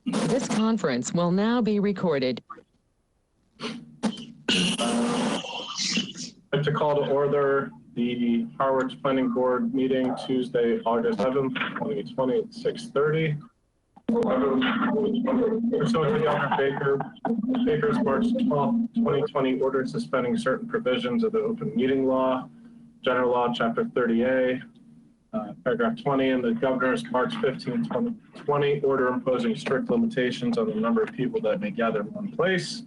This conference will now be recorded. I'd like to call to order the Harwich Planning Board meeting Tuesday, August 7th, 2020 at 6:30. Pursuant to Governor Baker's March 12th, 2020 order suspending certain provisions of the open meeting law, General Law, Chapter 30A, Paragraph 20, and the Governor's March 15, 2020 order imposing strict limitations on the number of people that may gather in one place.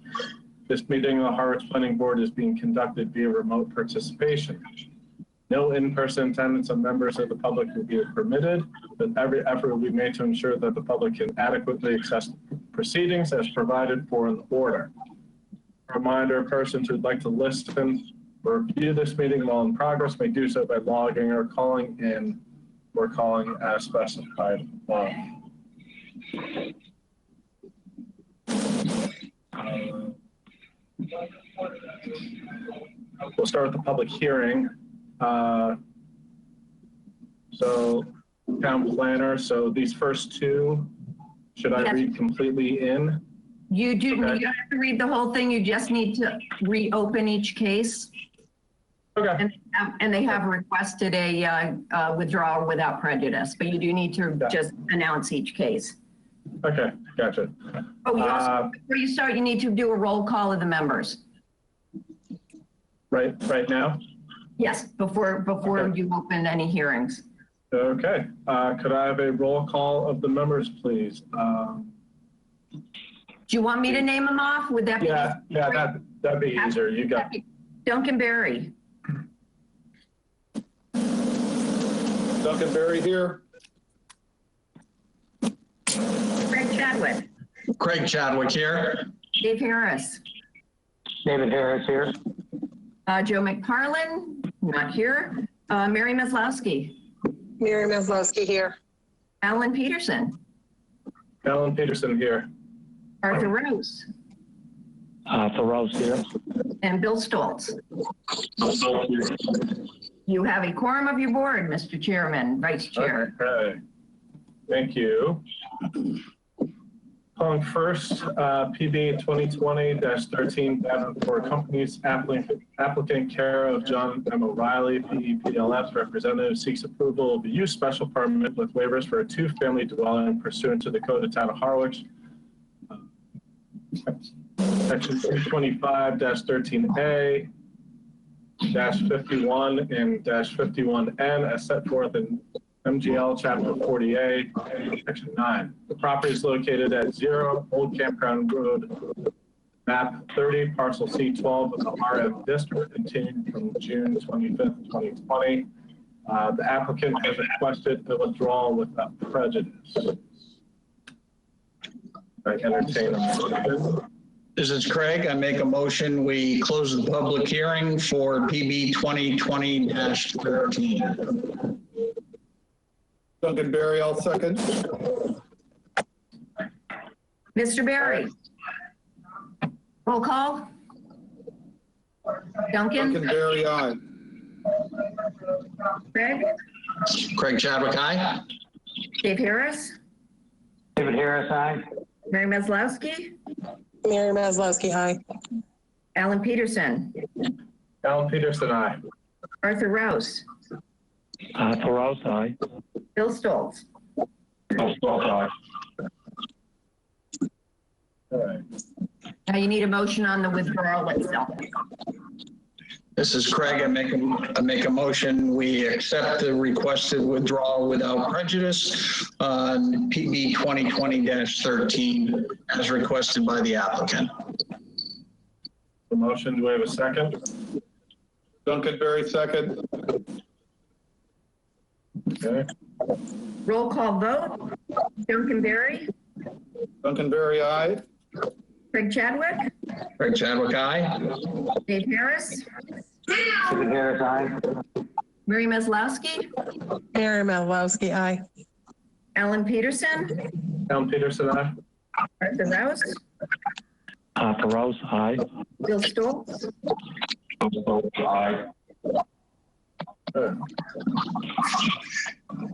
This meeting of the Harwich Planning Board is being conducted via remote participation. No in-person attendance of members of the public will be permitted, but every effort will be made to ensure that the public can adequately access proceedings as provided for in the order. A reminder, persons who'd like to listen or view this meeting while in progress may do so by logging or calling in or calling as specified above. We'll start with the public hearing. So town planner, so these first two, should I read completely in? You do. Okay. You don't have to read the whole thing. You just need to reopen each case. Okay. And they have requested a withdrawal without prejudice, but you do need to just announce each case. Okay, gotcha. Oh, you also, before you start, you need to do a roll call of the members. Right now? Yes, before Okay. you open any hearings. Okay. Could I have a roll call of the members, please? Do you want me to name them off? Would that be? Yeah, that'd be easier. You got Duncan Berry. Duncan Berry here. Craig Chadwick. Craig Chadwick here. Dave Harris. David Harris here. Joe McParlin, not here. Mary Maslowski. Mary Maslowski here. Alan Peterson. Alan Peterson here. Arthur Rose. Arthur Rose here. And Bill Stoltz. You have a quorum of your board, Mr. Chairman, Vice Chair. Okay. Thank you. Calling first, PB 2020-13 Davenport Companies applicant care of John M. O'Reilly, PEPLF representative, seeks approval of a use special permit with waivers for a two-family dwelling pursuant to the Code of Town of Harwich. Section 225-13A, -51 and -51N as set forth in MGL Chapter 40A, Section 9. The property is located at 0 Old Campground Road, map 30, parcel C12 of the RM District, continuing from June 25th, 2020. The applicant has requested a withdrawal without prejudice. I entertain a motion. This is Craig. I make a motion. We close the public hearing for PB 2020-13. Duncan Berry, I'll second. Mr. Berry. Roll call. Duncan Duncan. Berry, aye. Craig. Craig Chadwick, aye. Dave Harris. David Harris, aye. Mary Maslowski. Mary Maslowski, aye. Alan Peterson. Alan Peterson, aye. Arthur Rouse. Arthur Rose, aye. Bill Stoltz. Bill Stoltz, aye. All right. Now you need a motion on the withdrawal itself. This is Craig. I make a motion. We accept the requested withdrawal without prejudice on PB 2020-13 as requested by the applicant. The motion, do we have a second? Duncan Berry, second. Okay. Roll call vote. Duncan Berry. Duncan Berry, aye. Craig Chadwick. Craig Chadwick, aye. Dave Harris. David Harris, aye. Mary Maslowski. Mary Maslowski, aye. Alan Peterson. Alan Peterson, aye. Arthur Rouse. Arthur Rose, aye. Bill Stoltz. Bill Stoltz, aye.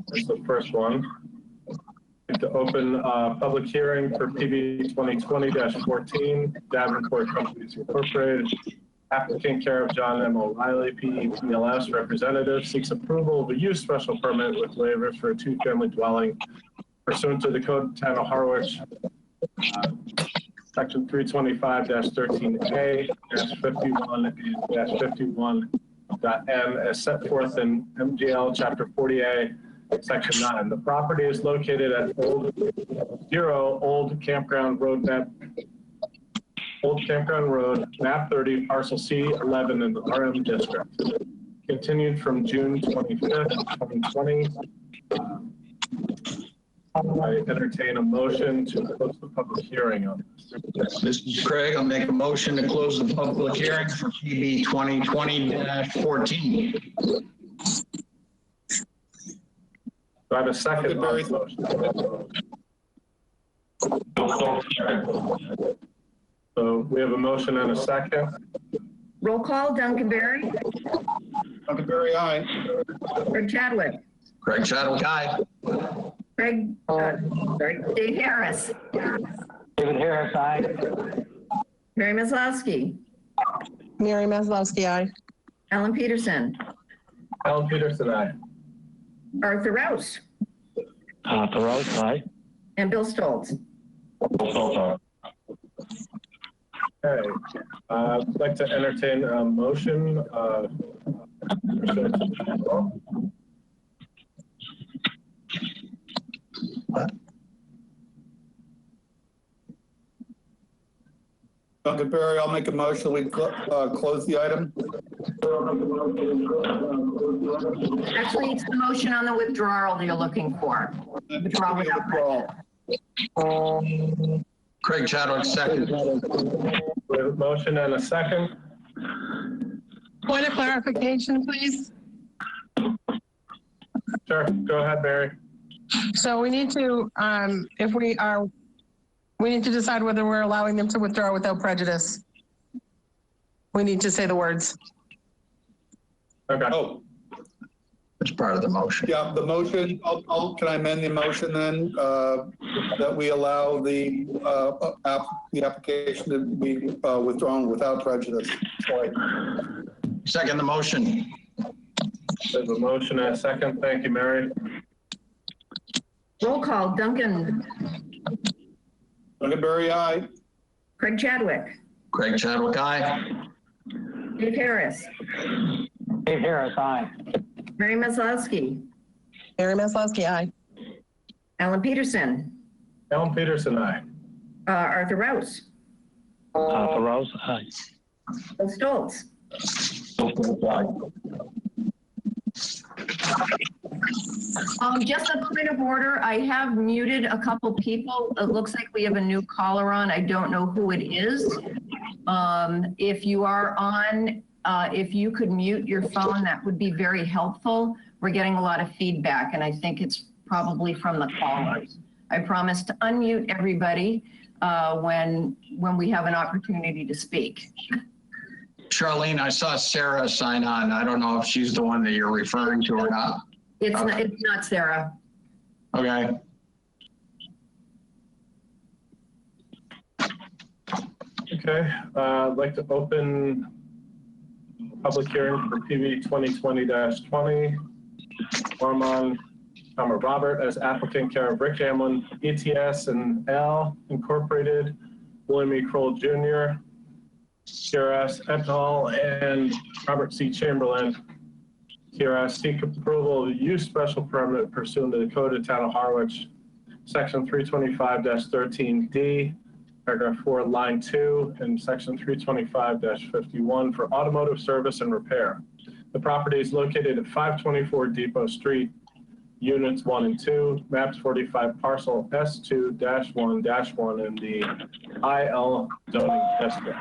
That's the first one. to open a public hearing for PB 2020-14, Davenport Companies Incorporated. Applicant care of John M. O'Reilly, PEPLS representative, seeks approval of a use special permit with waivers for a two-family dwelling pursuant to the Code of Town of Harwich, Section 325-13A, -51 and -51.m as set forth in MGL Chapter 40A, Section 9. The property is located at Old Campground Road, map 30, parcel C11 in the RM district. Continued from June 25th, 2020. I entertain a motion to close the public hearing on this. This is Craig. I'll make a motion to close the public hearing for PB 2020-14. Do I have a second on the motion? So we have a motion and a second. Roll call, Duncan Berry, Duncan Berry, aye. Craig Chadwick, Craig Chadwick, aye. Dave Harris, David Harris, aye. Mary Maslowski, Mary Maslowski, aye. Alan Peterson, Alan Peterson, aye. Arthur Rouse, Arthur Rouse, aye. and Bill Stoltz. Bill Stoltz, aye. Okay, I'd like to entertain a motion. Duncan Berry, I'll make a motion. We close the item. Actually, it's the motion on the withdrawal that you're looking for. Withdrawal without prejudice. Craig Chadwick, second. We have a motion and a second. Point of clarification, please. Sure, go ahead, Barry. So we need to, we need to decide whether we're allowing them to withdraw without prejudice. We need to say the words. Okay. Oh, It's part of the motion. yeah, the motion, can I amend the motion then, that we allow the application to be withdrawn without prejudice? Sorry. Second the motion. There's a motion and a second. Thank you, Mary. Roll call, Duncan, Duncan Berry, aye. Craig Chadwick, Craig Chadwick, aye. Dave Harris, Dave Harris, aye. Mary Maslowski, Mary Maslowski, aye. Alan Peterson, Alan Peterson, aye. Arthur Rouse, Arthur Rouse, aye. Bill Stoltz. Bill Stoltz, aye. Just a point of order, I have muted a couple people. It looks like we have a new caller on. I don't know who it is. If you are on, if you could mute your phone, that would be very helpful. We're getting a lot of feedback, and I think it's probably from the callers. I promise to unmute everybody when we have an opportunity to speak. Charlene, I saw Sarah sign on. I don't know if she's the one that you're referring to or not. It's not Sarah. Okay. Okay, I'd like to open public hearing for PB 2020-20. Armand Robert as applicant, care of Rick Hamlin, ETS and L Incorporated, William E. Kroll Jr., TRS et al., and Robert C. Chamberlain. TRS seek approval of the use special permit pursuant to the Code of Town of Harwich, Section 325-13D, Paragraph 4, Line 2, and Section 325-51 for automotive service and repair. The property is located at 524 Depot Street, Units 1 and 2, Maps 45, Parcel S2-1-1 in the IL zoning district.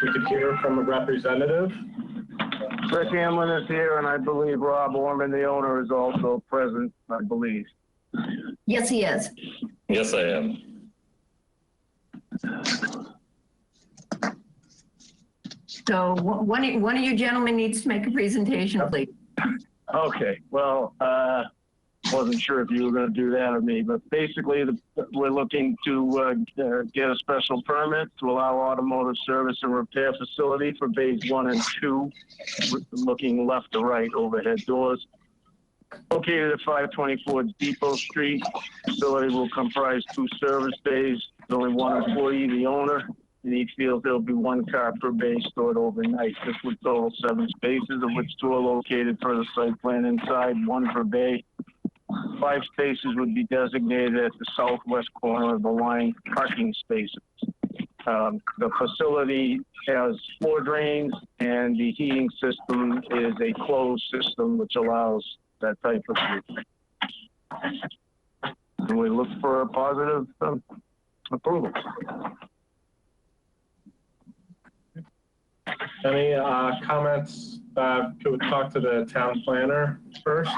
We could hear from a representative. Rick Hamlin is here, and I believe Rob Orman, the owner, is also present, I believe. Yes, he is. Yes, I am. So one of you gentlemen needs to make a presentation, please. Okay, well, wasn't sure if you were going to do that or me, but basically we're looking to get a special permit to allow automotive service and repair facility for bays 1 and 2, looking left to right, overhead doors. Located at 524 Depot Street, facility will comprise 2 service bays, only 1 employee, the owner. In each field, there'll be 1 car per bay stored overnight. This would total 7 spaces, of which 2 are located per the site plan inside, 1 per bay. 5 spaces would be designated at the southwest corner of the line, parking spaces. The facility has 4 drains, and the heating system is a closed system, which allows that type of use. And we look for a positive approval. Any comments? Could we talk to the town planner first?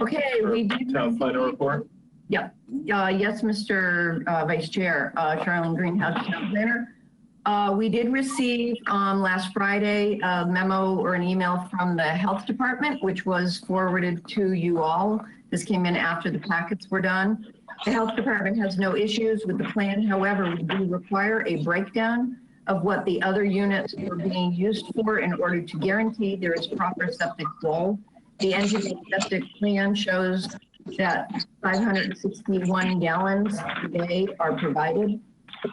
Okay, we did. Town planner report? Yeah. Yes, Mr. Vice Chair, Charlene Greenhouse, town planner. We did receive last Friday a memo or an email from the health department, which was forwarded to you all. This came in after the packets were done. The health department has no issues with the plan. However, we do require a breakdown of what the other units were being used for in order to guarantee there is proper septic flow. The engineered septic plan shows that 561 gallons a day are provided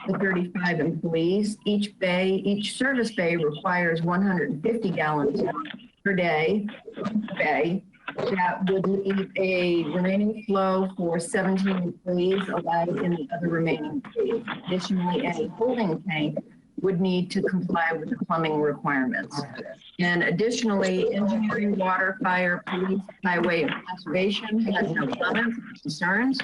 to 35 employees. Each service bay requires 150 gallons per day. That would leave a remaining flow for 17 employees allowed in the other remaining bays. Additionally, any holding tank would need to comply with the plumbing requirements. And additionally, engineering, water, fire, police, highway, and conservation had no comments or concerns.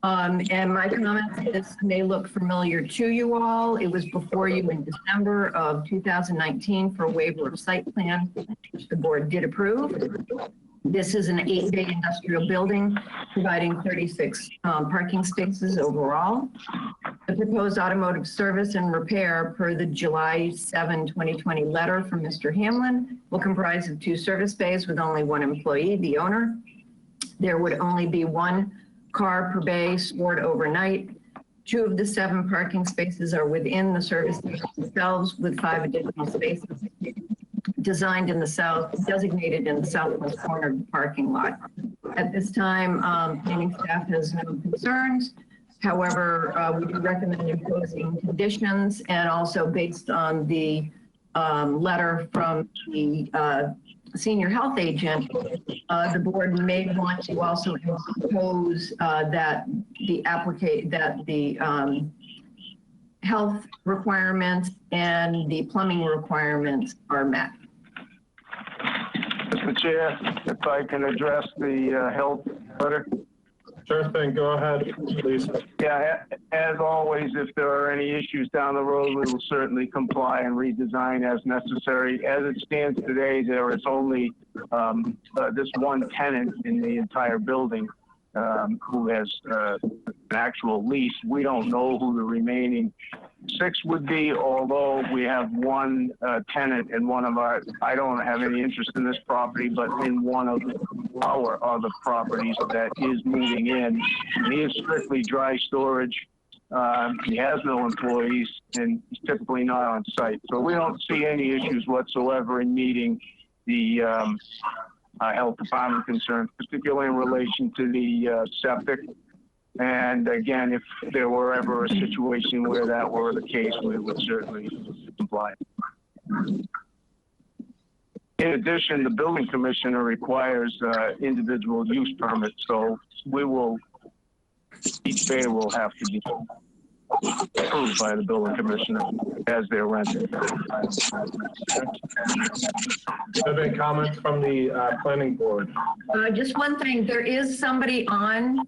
And my comments, this may look familiar to you all. It was before you in December of 2019 for a waiver of site plan, which the board did approve. This is an 8-bay industrial building, providing 36 parking spaces overall. The proposed automotive service and repair per the July 7, 2020 letter from Mr. Hamlin will comprise of 2 service bays with only 1 employee, the owner. There would only be 1 car per bay stored overnight. 2 of the 7 parking spaces are within the service stations themselves, with 5 additional spaces designed in the designated in the southwest corner of the parking lot. At this time, planning staff has no concerns. However, we do recommend imposing conditions, and also based on the letter from the senior health agent, the board may want to also impose that the health requirements and the plumbing requirements are met. Mr. Chair, if I can address the health letter. Sure thing, go ahead, please. Yeah, as always, if there are any issues down the road, we will certainly comply and redesign as necessary. As it stands today, there is only this 1 tenant in the entire building who has an actual lease. We don't know who the remaining 6 would be, although we have 1 tenant in one of our, I don't have any interest in this property, but in one of our other properties that is moving in. And he is strictly dry storage. He has no employees, and he's typically not on site. So we don't see any issues whatsoever in meeting the health department concerns, particularly in relation to the septic. And again, if there were ever a situation where that were the case, we would certainly comply. In addition, the building commissioner requires individual use permits, so each bay will have to be approved by the building commissioner as they're rented. Have any comments from the planning board? Just one thing, there is somebody on,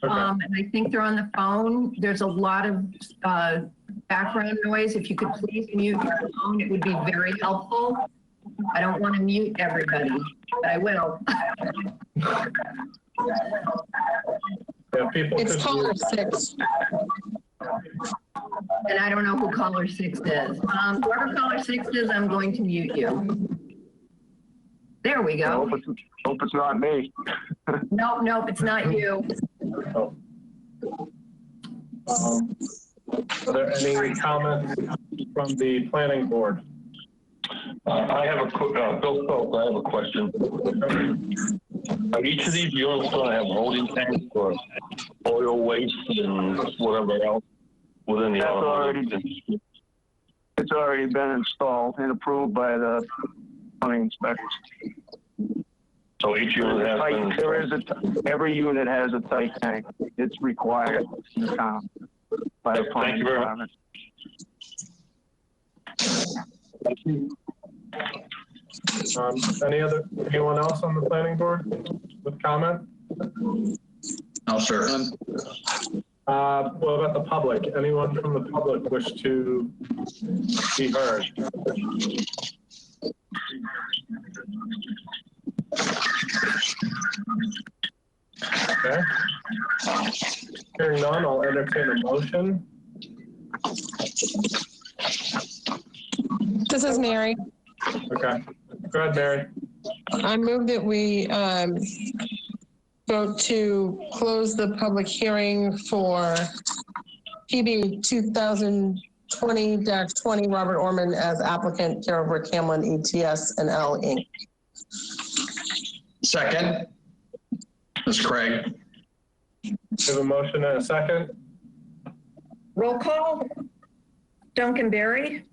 and I think they're on the phone. There's a lot of background noise. If you could please mute your phone, it would be very helpful. I don't want to mute everybody, but I will. Yeah, people It's could caller use- 6. And I don't know who caller 6 is. Whoever caller 6 is, I'm going to mute you. There we I go. hope it's not me. Nope, it's not you. Oh. Are there any comments from the planning board? I have a quick, Bill Stokes, I have a question. Are each of these units going to have holding tanks for oil waste and whatever else within the That's automotive industry? It's already been installed and approved by the plumbing inspectors. So each unit has been. Every unit has a tight tank. It's required in the town by the Thank plumbing you very much. department. Anyone else on the planning board with comment? No, sir. What about the public? Anyone from the public wish to be heard? Okay. Hearing none, I'll entertain a motion. This is Mary. Okay. Go ahead, Mary. I move that we vote to close the public hearing for PB 2020-20 Robert Orman as applicant, care of Rick Hamlin, ETS and L Inc. Second. This is Craig. We have a motion and a second. Roll call. Duncan Berry,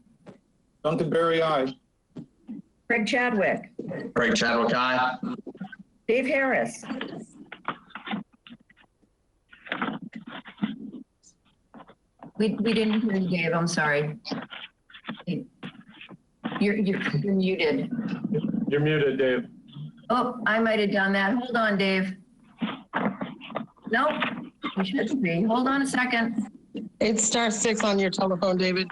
Duncan Berry, aye. Craig Chadwick, Craig Chadwick, aye. Dave Harris. We didn't hear you, Dave. I'm sorry. You're muted. You're muted, Dave. Oh, I might have done that. Hold on, Dave. Nope, you shouldn't be. Hold on a second. It's *6 on your telephone, David.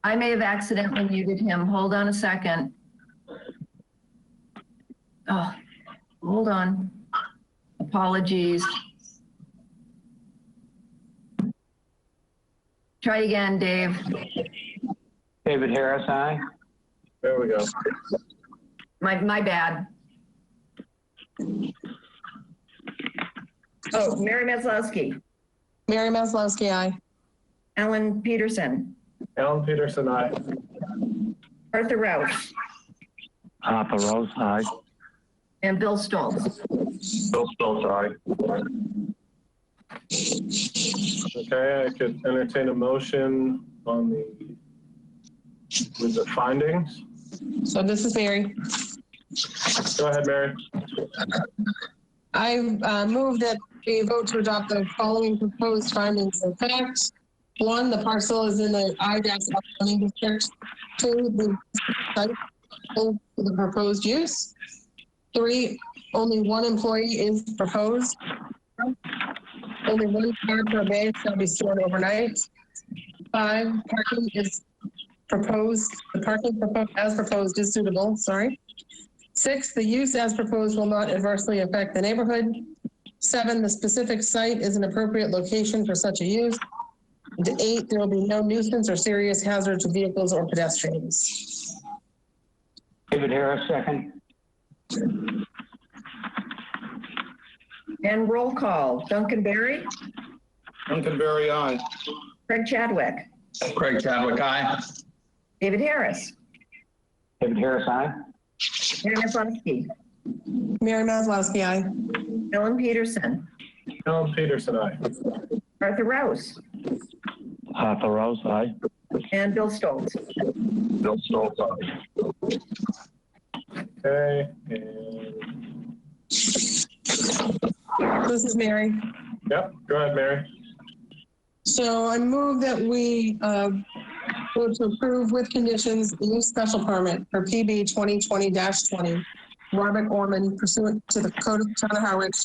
I may have accidentally muted him. Hold on a second. Oh, hold on. Apologies. Try again, Dave. David Harris, aye. There we go. My bad. Oh, Mary Maslowski, Mary Maslowski, aye. Alan Peterson, Alan Peterson, aye. Arthur Rouse, Arthur Rose, aye. and Bill Stoltz. Bill Stokes, aye. Okay, I could entertain a motion on with the findings. So this is Mary. Go ahead, Mary. I move that we vote to adopt the following proposed findings of fact. 1, the parcel is in the I-L zoning district. 2, the site for the proposed use. 3, only 1 employee is proposed. Only 1 car per bay shall be stored overnight. 5, parking is proposed. The parking as proposed is suitable. 6, the use as proposed will not adversely affect the neighborhood. 7, the specific site is an appropriate location for such a use. 8, there will be no nuisance or serious hazard to vehicles or pedestrians. David Harris, second. And roll call. Duncan Berry, Duncan Berry, aye. Craig Chadwick, Craig Chadwick, aye. David Harris, David Harris, aye. Mary Maslowski, Mary Maslowski, aye. Ellen Peterson, Alan Peterson, aye. Arthur Rouse, Arthur Rose, aye. and Bill Stoltz. Bill Stokes, aye. Okay, and This is Mary. yep, go ahead, Mary. So I move that we vote to approve with conditions the use special permit for PB 2020-20 Robert Orman pursuant to the Code of the Town of Harwich,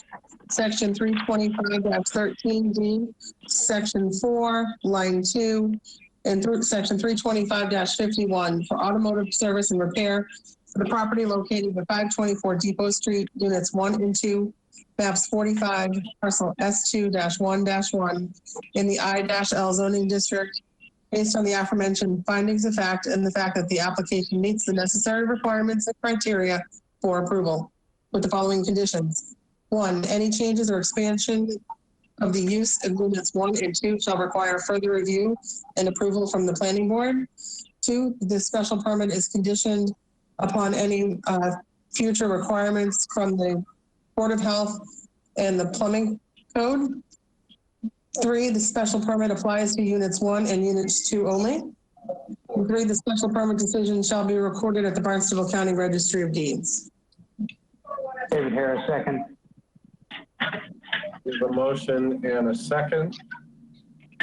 Section 325-13D, Section 4, Line 2, and through Section 325-51 for automotive service and repair for the property located at 524 Depot Street, Units 1 and 2, Maps 45, Parcel S2-1-1 in the I-L zoning district, based on the aforementioned findings of fact and the fact that the application meets the necessary requirements and criteria for approval with the following conditions. 1, any changes or expansion of the use of units 1 and 2 shall require further review and approval from the planning board. 2, this special permit is conditioned upon any future requirements from the Board of Health and the plumbing code. 3, the special permit applies to units 1 and units 2 only. 3, the special permit decision shall be recorded at the Barnstable County Registry of Deeds. David Harris, second. We have a motion and a second.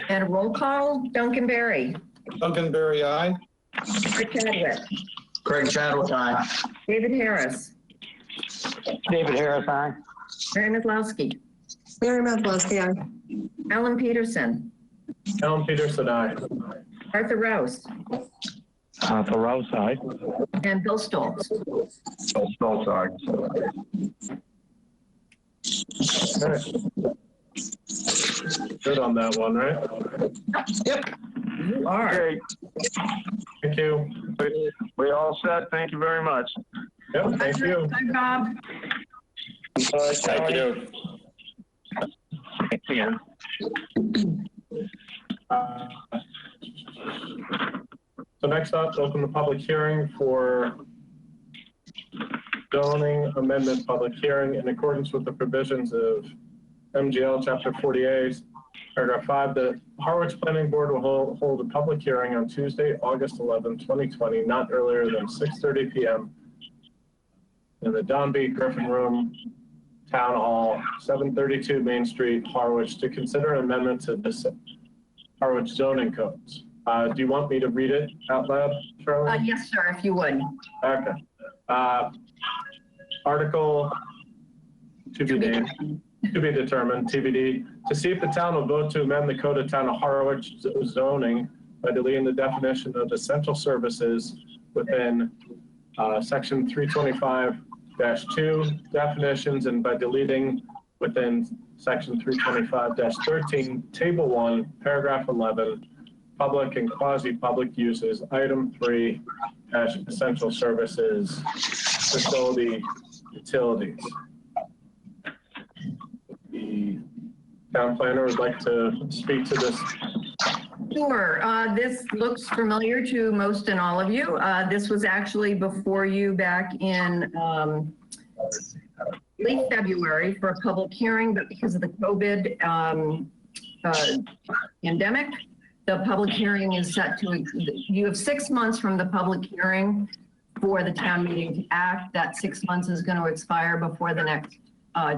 And a roll call, Duncan Berry, Duncan Berry, aye. Rick Chadwick, Craig Chadwick, aye. David Harris, David Harris, aye. Mary Maslowski, Mary Maslowski, aye. Alan Peterson, Alan Peterson, aye. Arthur Rouse, Arthur Rouse, aye. and Bill Stoltz. Bill Stoltz, aye. Okay. Good on that one, right? Yep. You are. Okay, Thank you. we all set. Thank you very much. Yep, thank you. Bye, Bob. Thank you. See ya. So next up, open the public hearing for zoning amendment public hearing in accordance with the provisions of MGL Chapter 48, Paragraph 5. The Harwich Planning Board will hold a public hearing on Tuesday, August 11, 2020, not earlier than 6:30 p.m. in the Don B. Griffin Room, Town Hall, 732 Main Street, Harwich, to consider an amendment to this Harwich zoning codes. Do you want me to read it out loud, Charlie? Yes, sir, if you would. Okay. Article to be determined, TBD, to see if the town will vote to amend the code of town of Harwich zoning by deleting the definition of essential services within section 325-2 definitions, and by deleting within section 325-13, table 1, paragraph 11, public and quasi-public uses, item 3, essential services, facility utilities. The town planner would like to speak to this. Sure. This looks familiar to most and all of you. This was actually before you back in late February for a public hearing, but because of the COVID pandemic, the public hearing is set to, you have 6 months from the public hearing for the town meeting to act. That 6 months is going to expire before the next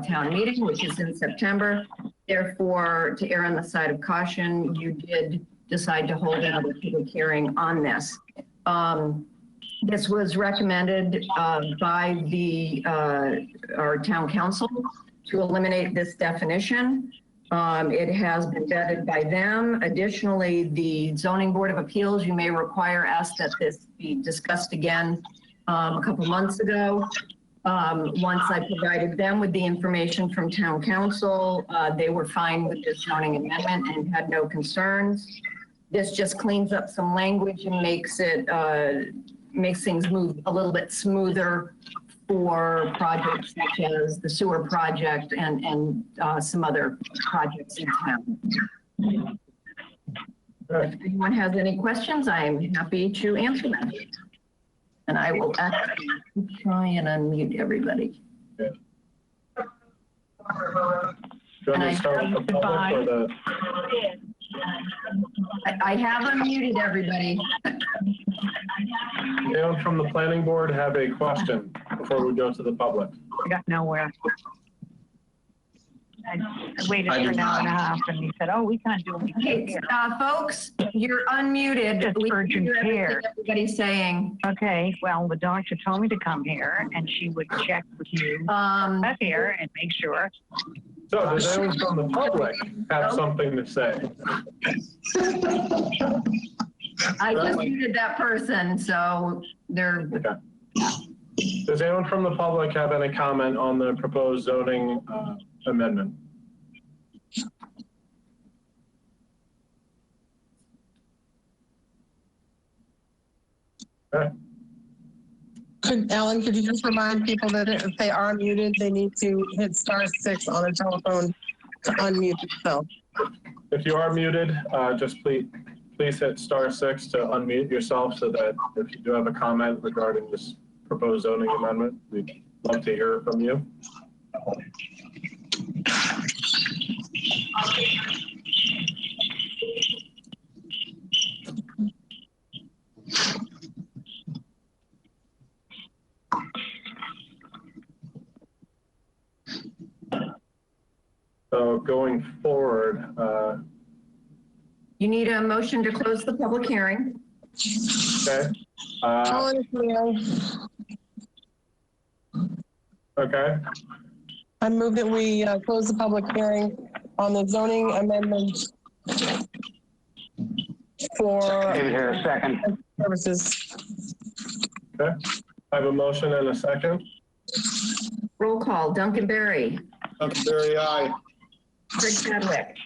town meeting, which is in September. Therefore, to err on the side of caution, you did decide to hold another public hearing on this. This was recommended by our town council to eliminate this definition. It has been vetted by them. Additionally, the Zoning Board of Appeals, you may require, asked that this be discussed again a couple months ago. Once I provided them with the information from town council, they were fine with this zoning amendment and had no concerns. This just cleans up some language and makes things move a little bit smoother for projects such as the sewer project and some other projects in town. If anyone has any questions, I am happy to answer them. And I will actually try and unmute everybody. Yeah. Do you want me to start with the public or the? I have unmuted everybody. Anyone from the planning board have a question before we go to the public? I got nowhere. I waited for an hour and a half and he said, oh, we can't do anything Okay, here. folks, you're unmuted. Just We can urgent hear everything care. everybody's saying. Okay, well, the doctor told me to come here and she would check with you up here and make sure. So does anyone from the public have something to say? I just muted that person, so they're. Okay. Does anyone from the public have any comment on the proposed zoning amendment? Okay. Alan, could you just remind people that if they are muted, they need to hit *6 on a telephone to unmute themselves? If you are muted, just please hit *6 to unmute yourself so that if you do have a comment regarding this proposed zoning amendment, we'd love to hear from you. So going forward, You need a motion to close the public hearing. okay. Okay. I move that we close the public hearing on the zoning amendment for David Harris, second. services. Okay. I have a motion and a second. Roll call, Duncan Berry, Duncan Berry, aye. Craig Chadwick,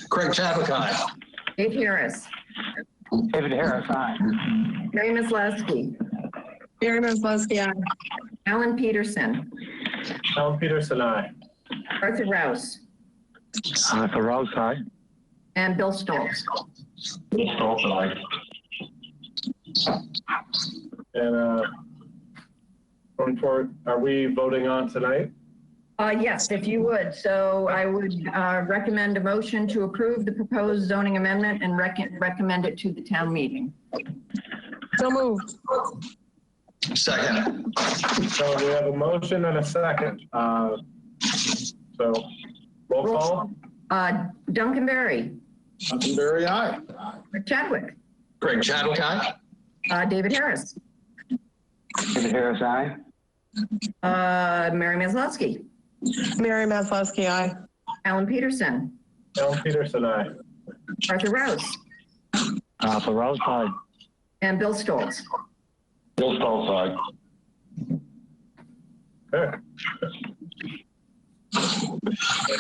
Craig Chadwick, aye. Dave Harris, David Harris, aye. Mary Maslowski, Mary Maslowski, aye. Alan Peterson, Alan Peterson, aye. Arthur Rouse, Arthur Rouse, aye. and Bill Stoltz. Bill Stoltz, aye. And going forward, are we voting on tonight? Yes, if you would. So I would recommend a motion to approve the proposed zoning amendment and recommend it to the town meeting. So moved. Second. So we have a motion and a second. So roll call. Duncan Berry, Duncan Berry, aye. Craig Chadwick, Craig Chadwick, aye. David Harris, David Harris, aye. Mary Maslowski, Mary Maslowski, aye. Alan Peterson, Alan Peterson, aye. Arthur Rouse, Arthur Rouse, aye. and Bill Stoltz. Bill Stoltz, aye. Okay. I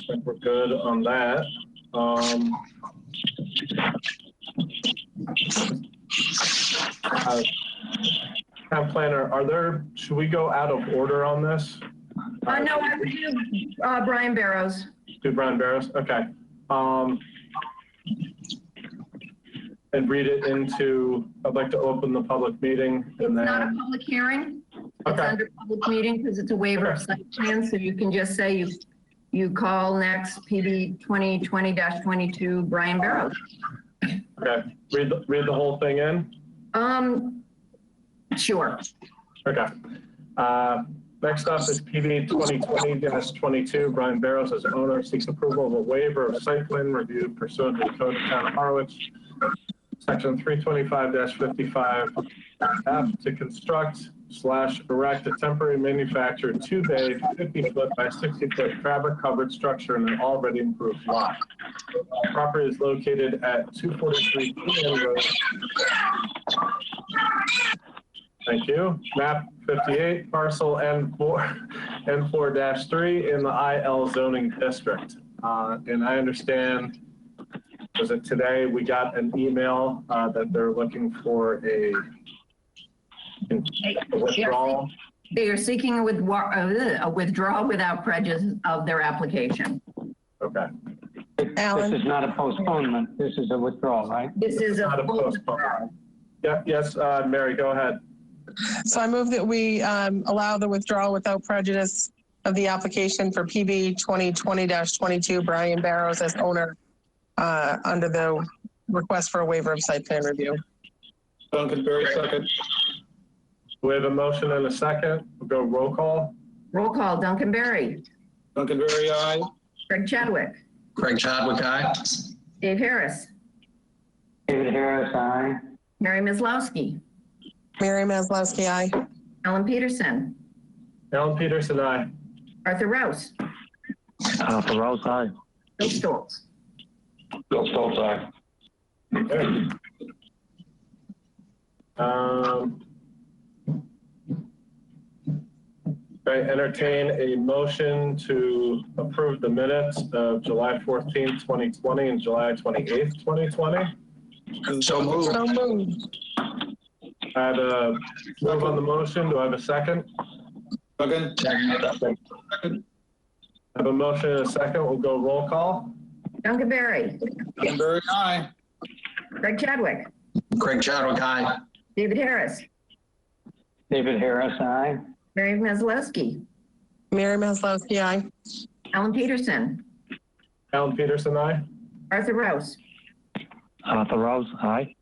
think we're good on that. Town planner, should we go out of order on this? No, I would do Brian Barrows. Do Brian Barrows? Okay. And read it into, I'd like to open the public meeting and then. It's not a public hearing. It's Okay. under public meeting because it's a waiver of site plan. So you can just say you call next PB 2020-22 Brian Barrows. Okay. Read the whole thing in? Sure. Okay. Next up is PB 2020-22. Brian Barrows, as owner, seeks approval of a waiver of site plan review pursuant to the Code of Town of Harwich, Section 325-55 F, to construct/erect a temporary manufactured 2-bay, 50-foot by 60-foot fabric-covered structure in an already improved lot. Property is located at 243 Queen Road. Thank you. Map 58, parcel N4-3 in the IL zoning district. And I understand, was it today, we got an email that they're looking for a withdrawal. They are seeking a withdrawal without prejudice of their application. Okay. Alan? This is not a postponement. This is a withdrawal, right? This is Not a postponement. Yeah, yes, Mary, go ahead. So I move that we allow the withdrawal without prejudice of the application for PB 2020-22 Brian Barrows as owner under the request for a waiver of site plan review. Duncan Berry, second. We have a motion and a second. We'll go roll call. Roll call, Duncan Berry, Duncan Berry, aye. Craig Chadwick, Craig Chadwick, aye. Dave Harris, David Harris, aye. Mary Maslowski, Mary Maslowski, aye. Alan Peterson, Alan Peterson, aye. Arthur Rouse, Arthur Rouse, aye. Bill Stoltz. Bill Stoltz, aye. Okay. I entertain a motion to approve the minutes of July 14th, 2020 and July 28th, 2020. So moved. So moved. I had a move on the motion. Do I have a second? Second. Second. I have a motion and a second. We'll go roll call. Duncan Berry. Duncan Berry, aye. Craig Chadwick. Craig Chadwick, aye. David Harris. David Harris, aye. Mary Maslowski. Mary Maslowski, aye. Alan Peterson. Alan Peterson, aye. Arthur Rouse. Arthur Rouse, aye.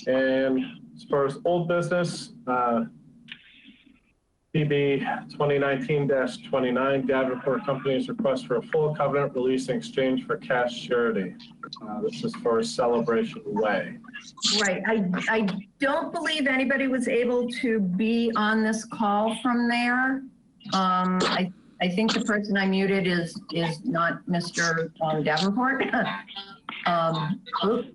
And as far as old business, PB 2019-29, Davenport Company's request for a full covenant release in exchange for cash surety. This is for Celebration Way. Right. I don't believe anybody was able to be on this call from there. I think the person I muted is not Mr. Davenport. Oops.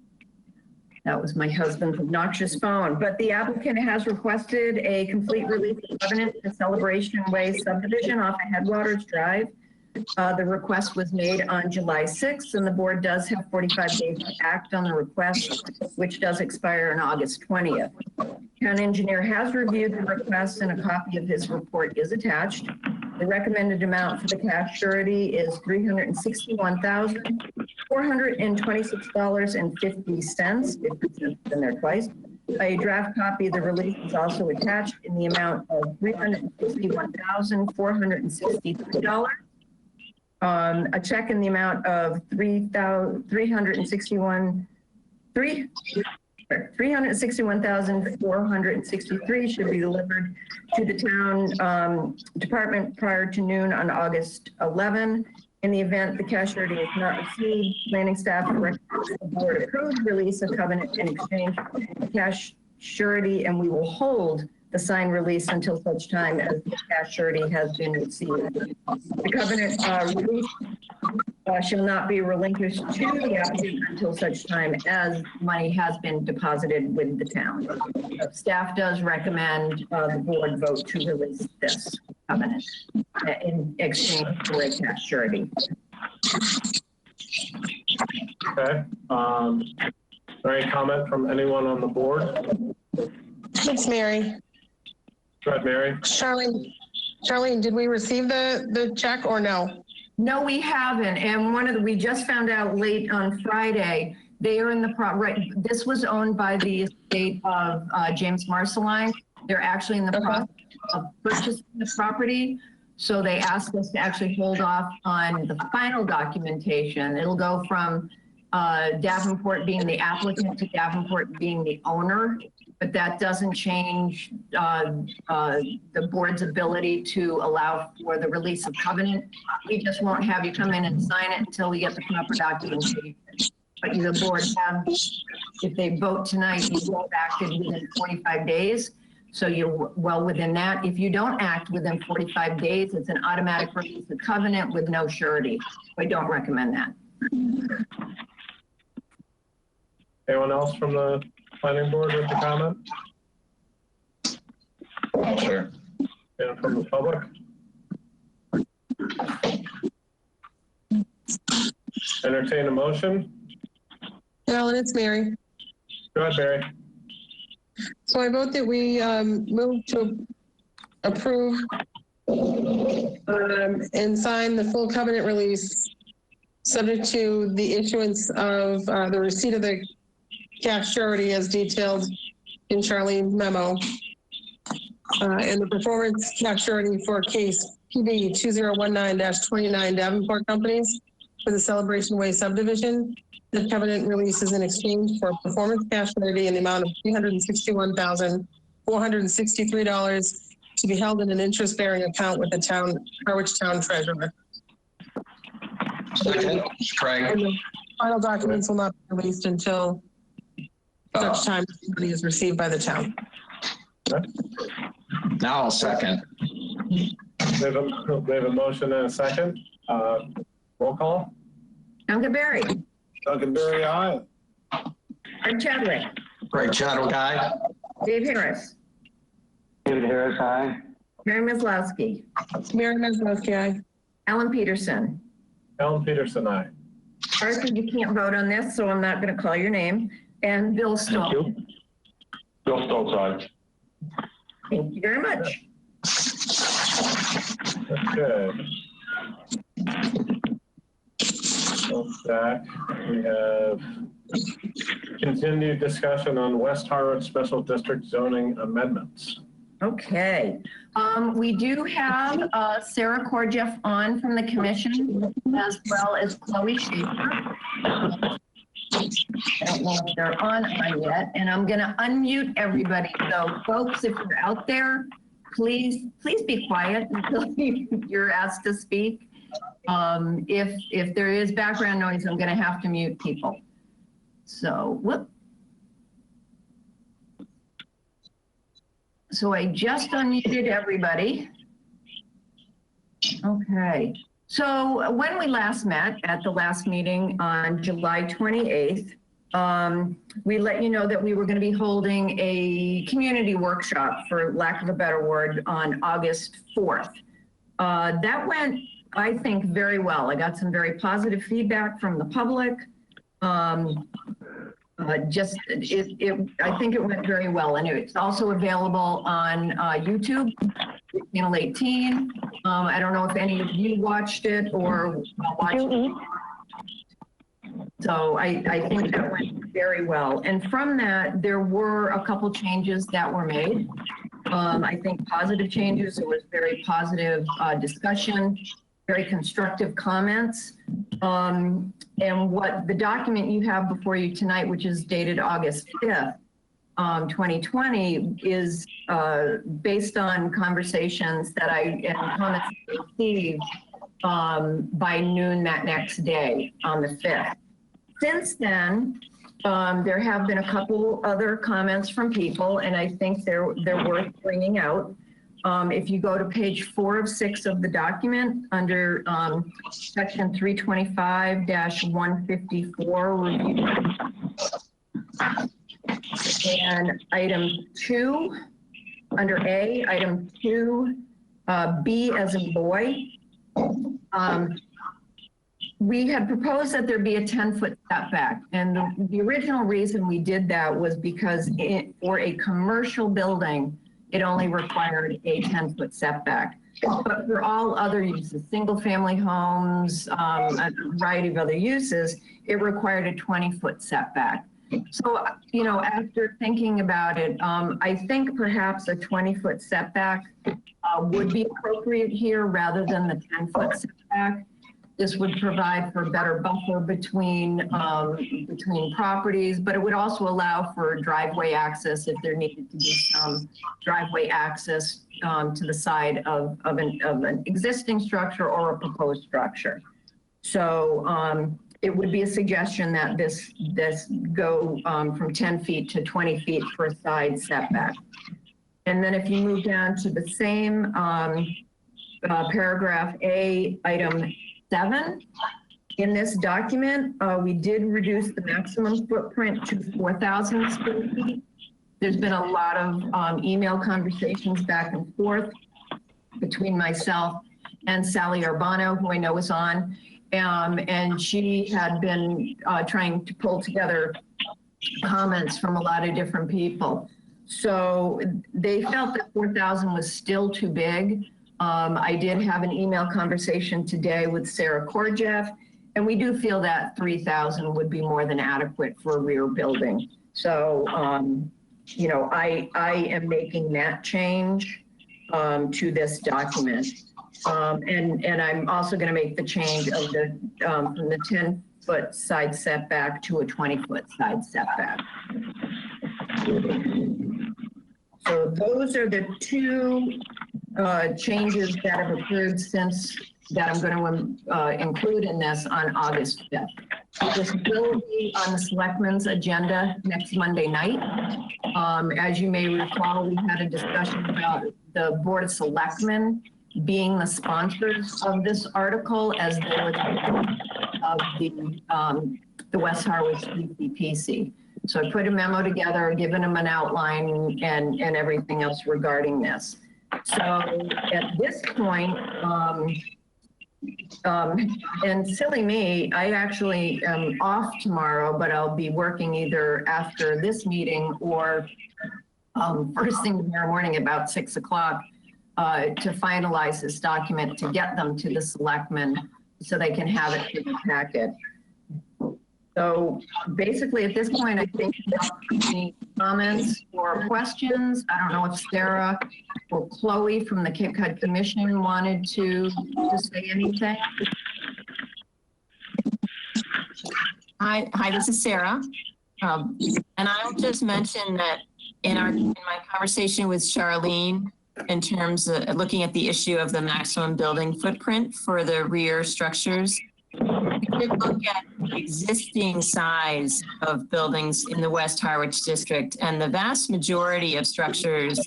That was my husband's obnoxious phone. But the applicant has requested a complete release of covenant to Celebration Way subdivision off of Headwaters Drive. The request was made on July 6th, and the board does have 45 days to act on the request, which does expire on August 20th. Town engineer has reviewed the request, and a copy of his report is attached. The recommended amount for the cash surety is $361,426.50. It's been there twice. A draft copy of the release is also attached in the amount of $361,463. A check in the amount of $361,463 should be delivered to the town department prior to noon on August 11. In the event the cash surety is not received, planning staff recommends the board approve release of covenant in exchange for cash surety, and we will hold the signed release until such time as the cash surety has been received. The covenant release shall not be relinquished to the applicant until such time as money has been deposited with the town. Staff does recommend the board vote to release this covenant in exchange for a cash surety. Okay. Any comment from anyone on the board? It's Mary. Go ahead, Mary. Charlene, did we receive the check or no? No, we haven't. And we just found out late on Friday, they are in the this was owned by the estate of James Marceline. They're actually in the process of purchasing the property. So they asked us to actually hold off on the final documentation. It'll go from Davenport being the applicant to Davenport being the owner, but that doesn't change the board's ability to allow for the release of covenant. We just won't have you come in and sign it until we get the proper documentation. But the board have, if they vote tonight, you will have acted within 45 days. So you're well within that. If you don't act within 45 days, it's an automatic release of covenant with no surety. I don't recommend that. Anyone else from the planning board with a comment? Sure. And from the public? Entertain a motion. Alan, it's Mary. Go ahead, Barry. So I vote that we move to approve and sign the full covenant release subject to the issuance of the receipt of the cash surety as detailed in Charlene's memo, and the performance cash surety for case PB 2019-29 Davenport Companies for the Celebration Way subdivision. The covenant release is in exchange for performance cash surety in the amount of $361,463 to be held in an interest-bearing account with the town, Harwich Town Treasurer. Second, Craig. And the final documents will not be released until such time as money is received by the town. Now I'll second. We have a motion and a second. Roll call. Duncan Berry. Duncan Berry, aye. Craig Chadwick. Craig Chadwick, aye. Dave Harris. David Harris, aye. Mary Maslowski. Mary Maslowski, aye. Alan Peterson. Alan Peterson, aye. Arthur, you can't vote on this, so I'm not going to call your name. And Bill Thank Stoll. you. Bill Stoltz, aye. Thank you very much. Okay. Back, we have continued discussion on West Harwich Special District zoning amendments. Okay. We do have Sarah Korjeff on from the commission, as well as Chloe Schaefer. I don't know if they're on yet, and I'm going to unmute everybody. So, folks, if you're out there, please be quiet until you're asked to speak. If there is background noise, I'm going to have to mute people. So, whoop. So I just unmuted everybody. Okay. So when we last met at the last meeting on July 28th, we let you know that we were going to be holding a community workshop, for lack of a better word, on August 4th. That went, I think, very well. I got some very positive feedback from the public. I think it went very well, and it's also available on YouTube, Channel 18. I don't know if any of you watched it or watched it. So I think that went very well. And from that, there were a couple changes that were made. I think positive changes. It was very positive discussion, very constructive comments. And what the document you have before you tonight, which is dated August 5th, 2020, is based on conversations that and comments I received by noon that next day on the 5th. Since then, there have been a couple other comments from people, and I think they're worth bringing out. If you go to page 4 of 6 of the document under section 325-154 review, and item 2, under A, item 2, B as in boy, we had proposed that there be a 10-foot setback. And the original reason we did that was because for a commercial building, it only required a 10-foot setback. But for all other uses, single-family homes, a variety of other uses, it required a 20-foot setback. So, you know, after thinking about it, I think perhaps a 20-foot setback would be appropriate here rather than the 10-foot setback. This would provide for a better buffer between properties, but it would also allow for driveway access if there needed to be some driveway access to the side of an existing structure or a proposed structure. So it would be a suggestion that this go from 10 feet to 20 feet for a side setback. And then if you move down to the same paragraph A, item 7, in this document, we did reduce the maximum footprint to 4,000 square feet. There's been a lot of email conversations back and forth between myself and Sally Urbano, who I know is on, and she had been trying to pull together comments from a lot of different people. So they felt that 4,000 was still too big. I did have an email conversation today with Sarah Korjeff, and we do feel that 3,000 would be more than adequate for a rear building. So, you know, I am making that change to this document. And I'm also going to make the change of the from the 10-foot side setback to a 20-foot side setback. So those are the two changes that have occurred since that I'm going to include in this on August 5th. This will be on the Selectmen's agenda next Monday night. As you may recall, we had a discussion about the Board of Selectmen being the sponsors of this article as they were of the West Harwich CCPC. So I put a memo together, given them an outline and everything else regarding this. So at this point, And silly me, I actually am off tomorrow, but I'll be working either after this meeting or first thing tomorrow morning about 6 o'clock to finalize this document, to get them to the selectmen so they can have it in the packet. So basically at this point, I think any comments or questions? I don't know if Sarah or Chloe from the Cape Cod Commission wanted to say anything. Hi, this is Sarah. And I'll just mention that in my conversation with Charlene, in terms of looking at the issue of the maximum building footprint for the rear structures, we did look at the existing size of buildings in the West Harwich district, and the vast majority of structures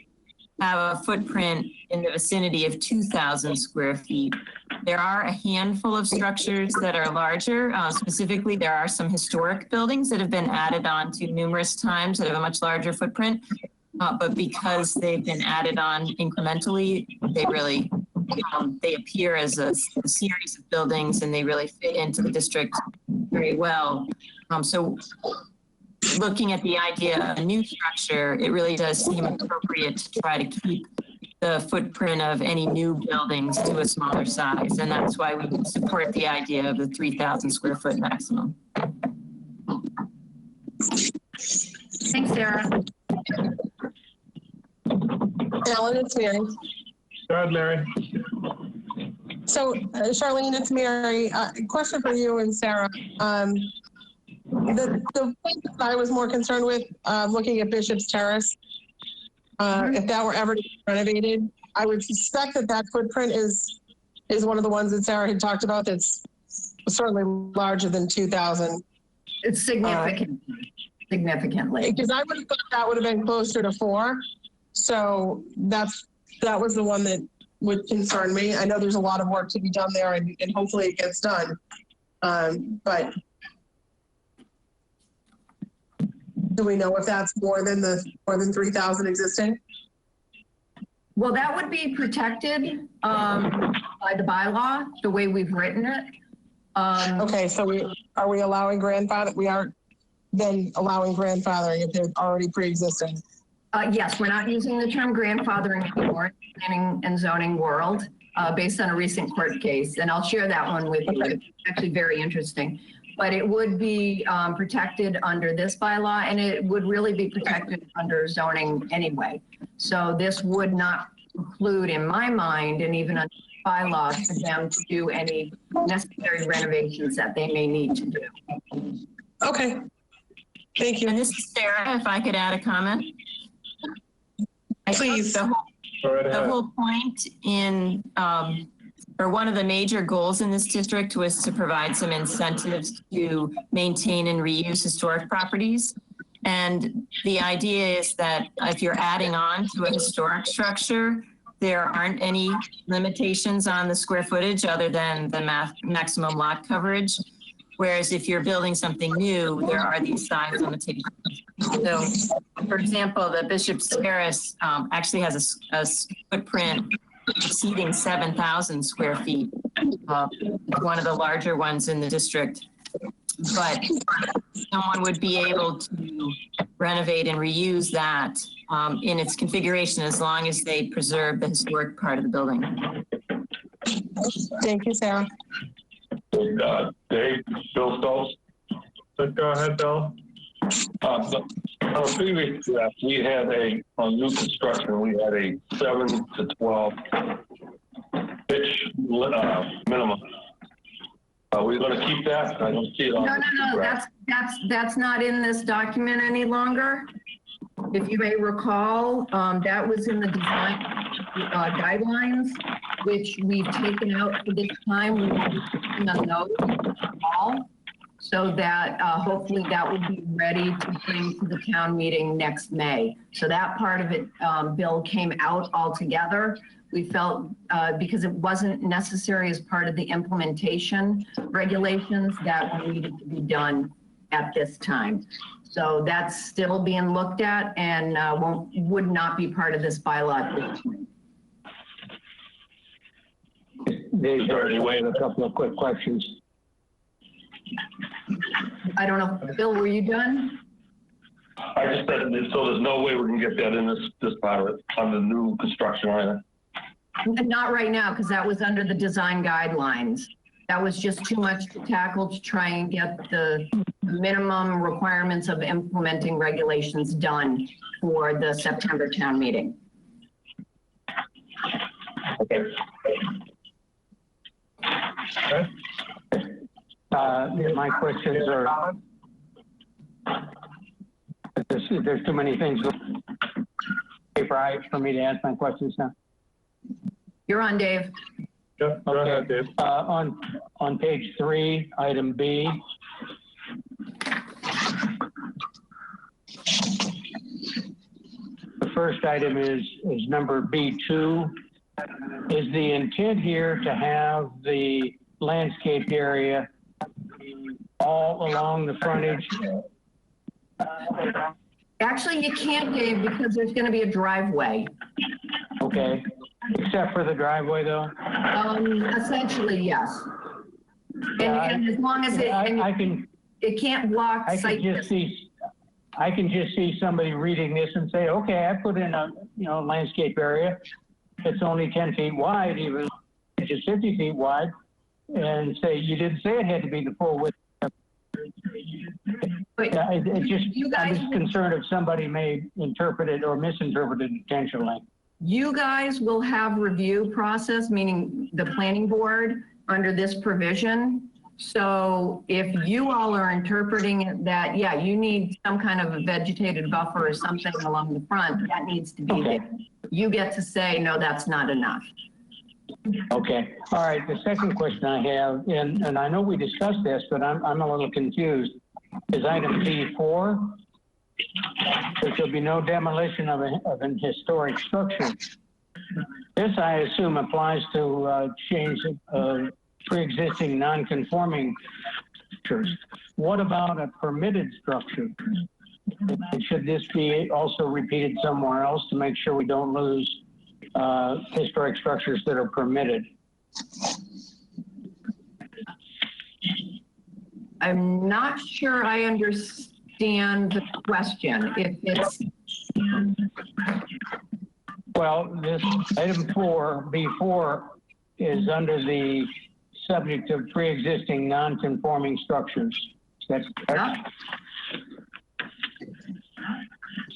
have a footprint in the vicinity of 2,000 square feet. There are a handful of structures that are larger. Specifically, there are some historic buildings that have been added on to numerous times that have a much larger footprint. But because they've been added on incrementally, they really they appear as a series of buildings, and they really fit into the district very well. So looking at the idea of a new structure, it really does seem appropriate to try to keep the footprint of any new buildings to a smaller size. And that's why we support the idea of the 3,000 square foot maximum. Thanks, Sarah. Alan, it's Mary. Go ahead, Mary. So, Charlene, it's Mary. Question for you and Sarah. The point that I was more concerned with, looking at Bishop's Terrace, if that were ever renovated, I would suspect that that footprint is one of the ones that Sarah had talked about that's certainly larger than 2,000. It's significant, significantly. Because I would have thought that would have been closer to 4. So that was the one that would concern me. I know there's a lot of work to be done there, and hopefully it gets done. But do we know if that's more than 3,000 existing? Well, that would be protected by the bylaw, the way we've written it. Okay, so are we allowing grandfather? We are then allowing grandfathering if they're already pre-existing. Yes, we're not using the term grandfathering anymore in the planning and zoning world based on a recent court case. And I'll share that one with you. It's actually very interesting. But it would be protected under this bylaw, and it would really be protected under zoning anyway. So this would not preclude, in my mind, and even under bylaw, for them to do any necessary renovations that they may need to do. Okay, thank you. And this is Sarah, if I could add a comment. Please. The whole point in, or one of the major goals in this district was to provide some incentives to maintain and reuse historic properties. And the idea is that if you're adding on to a historic structure, there aren't any limitations on the square footage other than the maximum lot coverage. Whereas if you're building something new, there are these size limitations. So, for example, the Bishop's Terrace actually has a footprint exceeding 7,000 square feet. One of the larger ones in the district. But someone would be able to renovate and reuse that in its configuration as long as they preserve the historic part of the building. Thank you, Sarah. Dave, Bill Stoltz. So go ahead, Bill. On a previous draft, we had on new construction, we had a 7 to 12 pitch minimum. Are we going to keep that? I don't see it on. No. That's not in this document any longer. If you may recall, that was in the design guidelines, which we've taken out for this time. We will be putting a note all, so that hopefully that will be ready to bring to the town meeting next May. So that part of it, Bill, came out altogether. We felt because it wasn't necessary as part of the implementation regulations that needed to be done at this time. So that's still being looked at and would not be part of this bylaw at this point. Dave, a couple of quick questions. I don't know. Bill, were you done? I just said, so there's no way we can get that in this pilot on the new construction either. Not right now, because that was under the design guidelines. That was just too much to tackle to try and get the minimum requirements of implementing regulations done for the September town meeting. Okay. My questions are, there's too many things for me to ask my questions now. You're on, Dave. Yep, go ahead, Dave. On page 3, item B. The first item is number B2. Is the intent here to have the landscaped area all along the frontage? Actually, you can't, Dave, because there's going to be a driveway. Okay, except for the driveway though? Essentially, yes. And as long as it can't block site. I can just see somebody reading this and say, okay, I put in a landscape area. It's only 10 feet wide, even if it's 50 feet wide, and say you didn't say it had to be the full width. I'm just concerned if somebody may interpret it or misinterpret it intentionally. You guys will have review process, meaning the planning board, under this provision. So if you all are interpreting it that, yeah, you need some kind of a vegetated buffer or something along the front, that needs to be there. You get to say, no, that's not enough. Okay. All right. The second question I have, and I know we discussed this, but I'm a little confused, is item B4. There shall be no demolition of an historic structure. This, I assume, applies to change pre-existing non-conforming structures. What about a permitted structure? Should this be also repeated somewhere else to make sure we don't lose historic structures that are permitted? I'm not sure I understand the question. If it's... Well, this item 4, B4, is under the subject of pre-existing non-conforming structures. That's correct?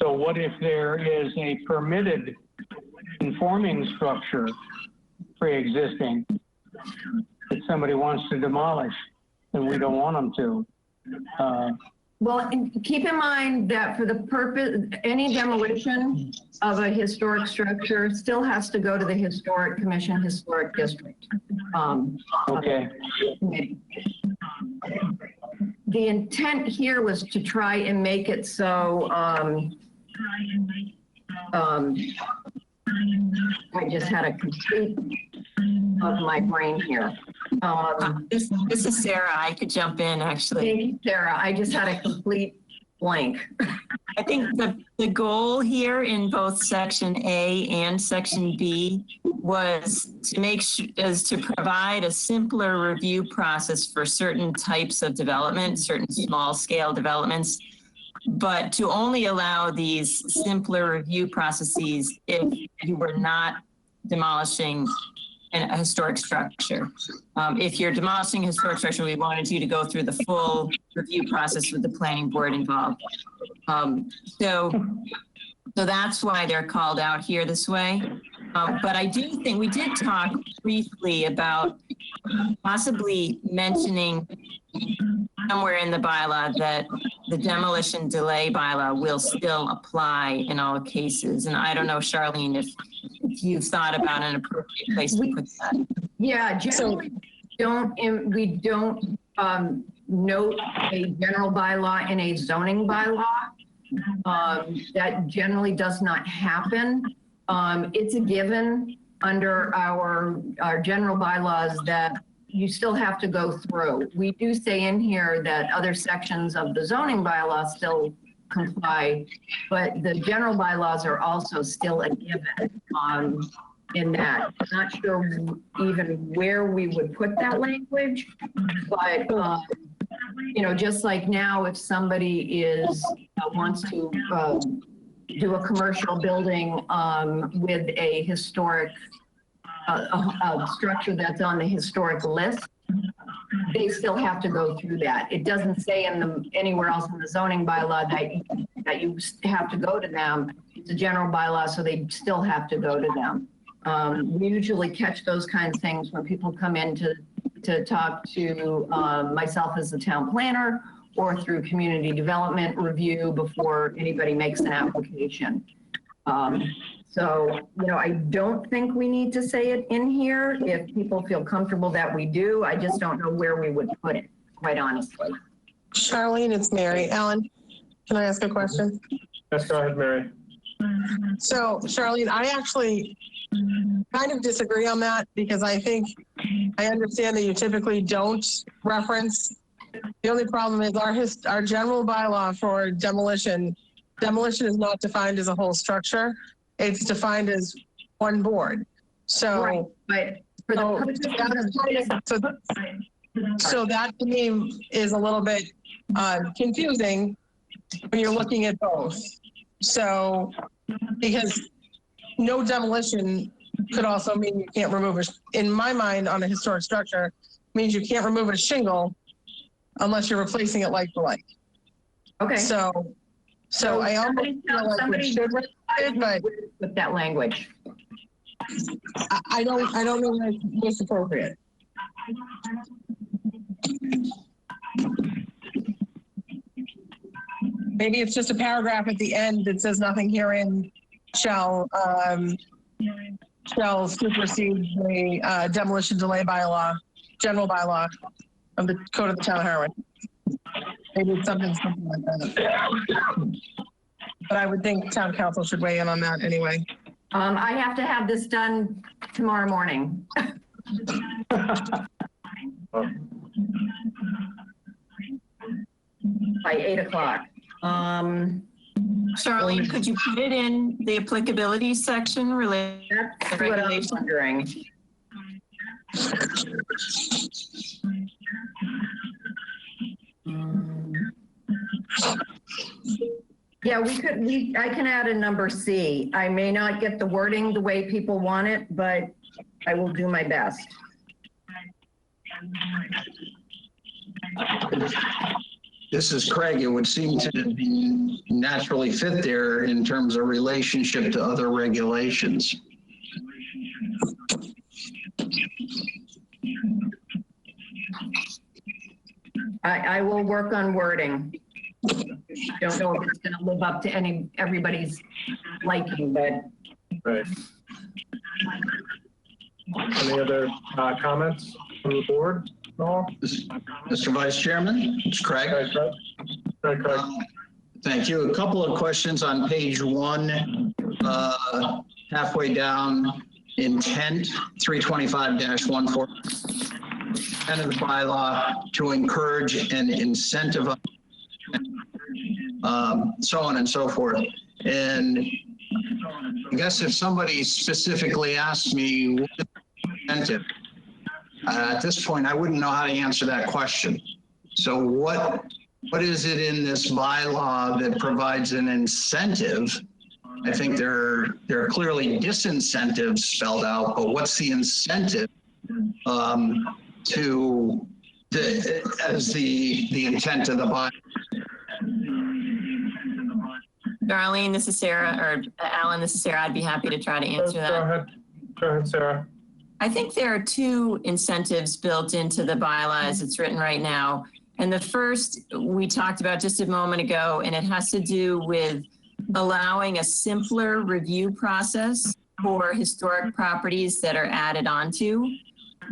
So what if there is a permitted conforming structure pre-existing that somebody wants to demolish and we don't want them to? Well, keep in mind that for the purpose, any demolition of a historic structure still has to go to the Historic Commission, Historic District. Okay. The intent here was to try and make it so, I just had a complete of my brain here. This is Sarah. I could jump in, actually. Thank you, Sarah. I just had a complete blank. I think the goal here in both Section A and Section B was to to provide a simpler review process for certain types of development, certain small scale developments, but to only allow these simpler review processes if you were not demolishing a historic structure. If you're demolishing a historic structure, we wanted you to go through the full review process with the planning board involved. So that's why they're called out here this way. But I do think we did talk briefly about possibly mentioning somewhere in the bylaw that the demolition delay bylaw will still apply in all cases. And I don't know, Charlene, if you've thought about an appropriate place to put that. Yeah, generally we don't note a general bylaw in a zoning bylaw. That generally does not happen. It's a given under our general bylaws that you still have to go through. We do say in here that other sections of the zoning bylaw still comply, but the general bylaws are also still a given. in that. Not sure even where we would put that language, but, you know, just like now, if somebody wants to do a commercial building with a historic structure that's on the historic list, they still have to go through that. It doesn't say anywhere else in the zoning bylaw that you have to go to them. It's a general bylaw, so they still have to go to them. We usually catch those kinds of things when people come in to talk to myself as the town planner, or through community development review before anybody makes an application. So, you know, I don't think we need to say it in here. If people feel comfortable that we do, I just don't know where we would put it, quite honestly. Charlene, it's Mary. Alan, can I ask a question? Yes, go ahead, Mary. So, Charlene, I actually kind of disagree on that, because I understand that you typically don't reference. The only problem is our general bylaw for demolition is not defined as a whole structure. It's defined as one board. So, right, but for so that to me is a little bit confusing when you're looking at both. So, because no demolition could also mean you can't remove in my mind, on a historic structure, means you can't remove a shingle unless you're replacing it like for like. Okay. So I almost feel like we should write it, but with that language, I don't know if it's appropriate. Maybe it's just a paragraph at the end that says nothing herein shall supersede the demolition delay bylaw, general bylaw of the Code of the Town of Harwich. Maybe it's something like that. But I would think town council should weigh in on that anyway. I have to have this done tomorrow morning. By 8 o'clock. Charlene, could you put it in the applicability section related to That's what I was wondering. Yeah, I can add a number C. I may not get the wording the way people want it, but I will do my best. This is Craig. It would seem to be naturally fit there in terms of relationship to other regulations. I will work on wording. Don't know if it's going to live up to everybody's liking, but. Right. Any other comments from the board? No? Mr. Vice Chairman, it's Craig. Craig. Thank you. A couple of questions on page 1, halfway down, intent 325-14. And of the bylaw to encourage and incentivize, so on and so forth. And I guess if somebody specifically asked me what is incentive, at this point, I wouldn't know how to answer that question. So what is it in this bylaw that provides an incentive? I think there are clearly disincentives spelled out, but what's the incentive as the intent of the bylaw? Darlene, this is Sarah, or Alan, this is Sarah. I'd be happy to try to answer that. Go ahead, Sarah. I think there are 2 incentives built into the bylaw as it's written right now. And the first we talked about just a moment ago, and it has to do with allowing a simpler review process for historic properties that are added onto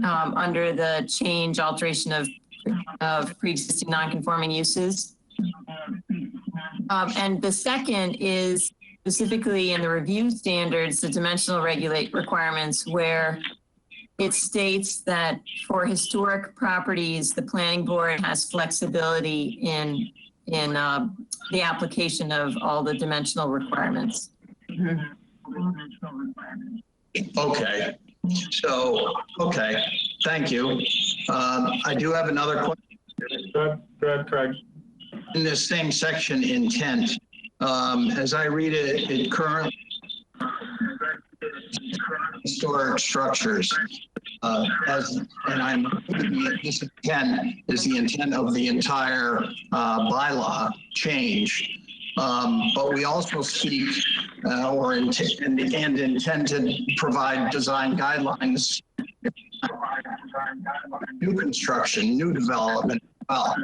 under the change alteration of pre-existing non-conforming uses. And the second is specifically in the review standards, the dimensional requirements, where it states that for historic properties, the planning board has flexibility in the application of all the dimensional requirements. Mm-hmm. Okay. So, okay, thank you. I do have another question. Go ahead, Craig. In this same section, intent, as I read it, it currently historic structures. This intent is the intent of the entire bylaw change. But we also speak and intend to provide design guidelines, new construction, new development as well.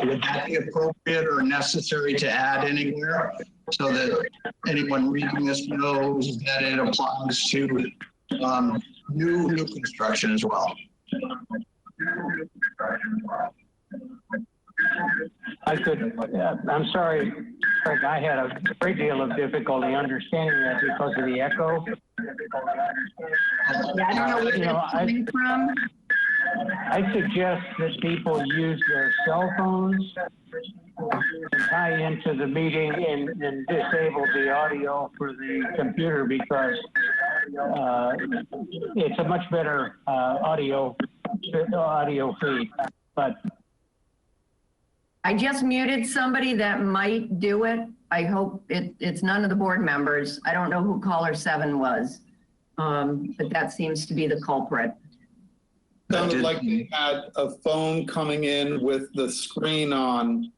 Would that be appropriate or necessary to add anywhere so that anyone reading this knows that it applies to new construction as well? I'm sorry, Craig, I had a great deal of difficulty understanding that because of the echo. Yeah, I don't know where that's coming from. I suggest that people use their cell phones and tie into the meeting and disable the audio for the computer because it's a much better audio feed. But I just muted somebody that might do it. I hope it's none of the board members. I don't know who caller 7 was, but that seems to be the culprit. Sounded like they had a phone coming in with the screen on.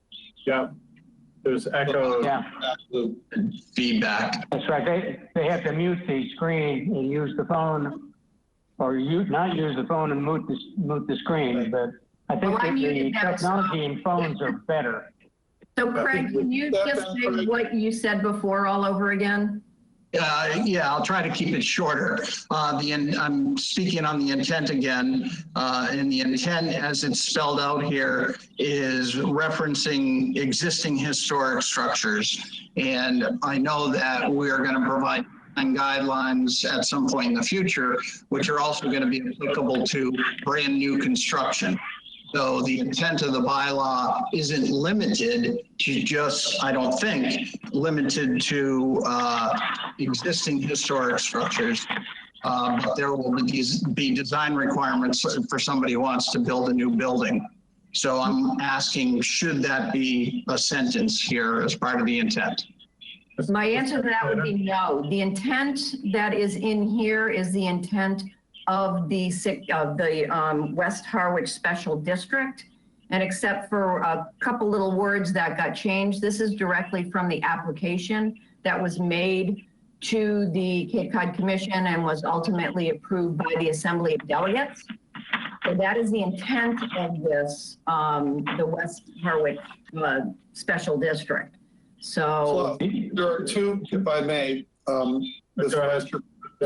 Yeah, there's echo. yeah, Feedback. that's right. They have to mute the screen and use the phone, or not use the phone and mute the screen. But I think Well, I that muted the them, technology in phones are better. So Craig, can you just say what you said before all over again? Yeah, I'll try to keep it shorter. I'm speaking on the intent again, and the intent as it's spelled out here is referencing existing historic structures. And I know that we are going to provide guidelines at some point in the future, which are also going to be applicable to brand new construction. So the intent of the bylaw isn't limited to just, I don't think, limited to existing historic structures. But there will be design requirements for somebody who wants to build a new building. So I'm asking, should that be a sentence here as part of the intent? My answer to that would be no. The intent that is in here is the intent of the West Harwich Special District. And except for a couple little words that got changed, this is directly from the application that was made to the Cape Cod Commission and was ultimately approved by the Assembly of Delegates. So that is the intent of this, the West Harwich Special District. So there are two, if I may,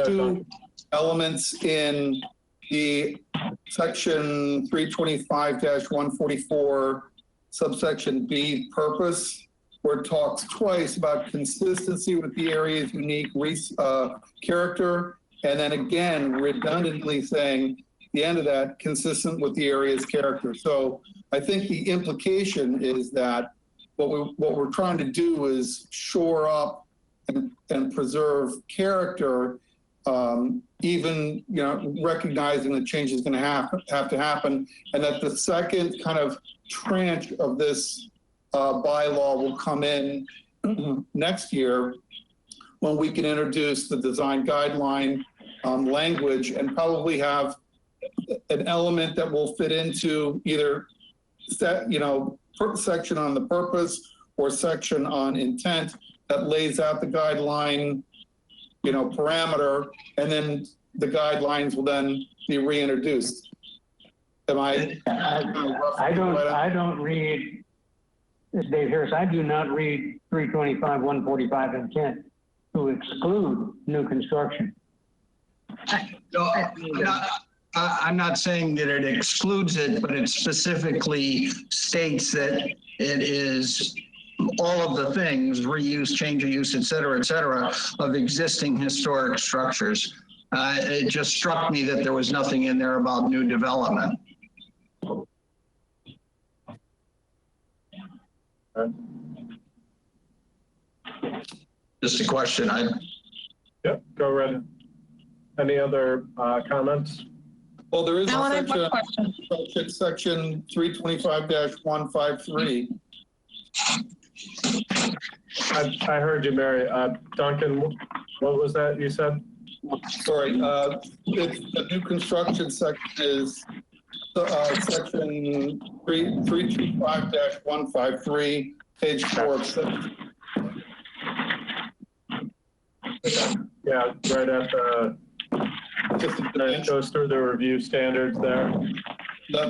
two elements in the section 325-144 subsection B purpose, where it talks twice about consistency with the area's unique character, and then again redundantly saying the end of that, consistent with the area's character. So I think the implication is that what we're trying to do is shore up and preserve character, even recognizing that change is going to have to happen, and that the second kind of tranche of this bylaw will come in next year when we can introduce the design guideline language and probably have an element that will fit into either section on the purpose or section on intent that lays out the guideline parameter, and then the guidelines will then be reintroduced. I don't read, Dave Harris, I do not read 325-145 intent to exclude new construction. No, I'm not saying that it excludes it, but it specifically states that it is all of the things, reuse, change of use, et cetera, of existing historic structures. It just struck me that there was nothing in there about new development. Just a question. Yep, go right ahead. Any other comments? Well, there is Alan, I a have one section 325-153. I heard you, Mary. Duncan, what was that you said? Sorry, it's the new construction section is section 325-153, page 4 of 6. Yeah, right at the, it goes through the review standards there. No,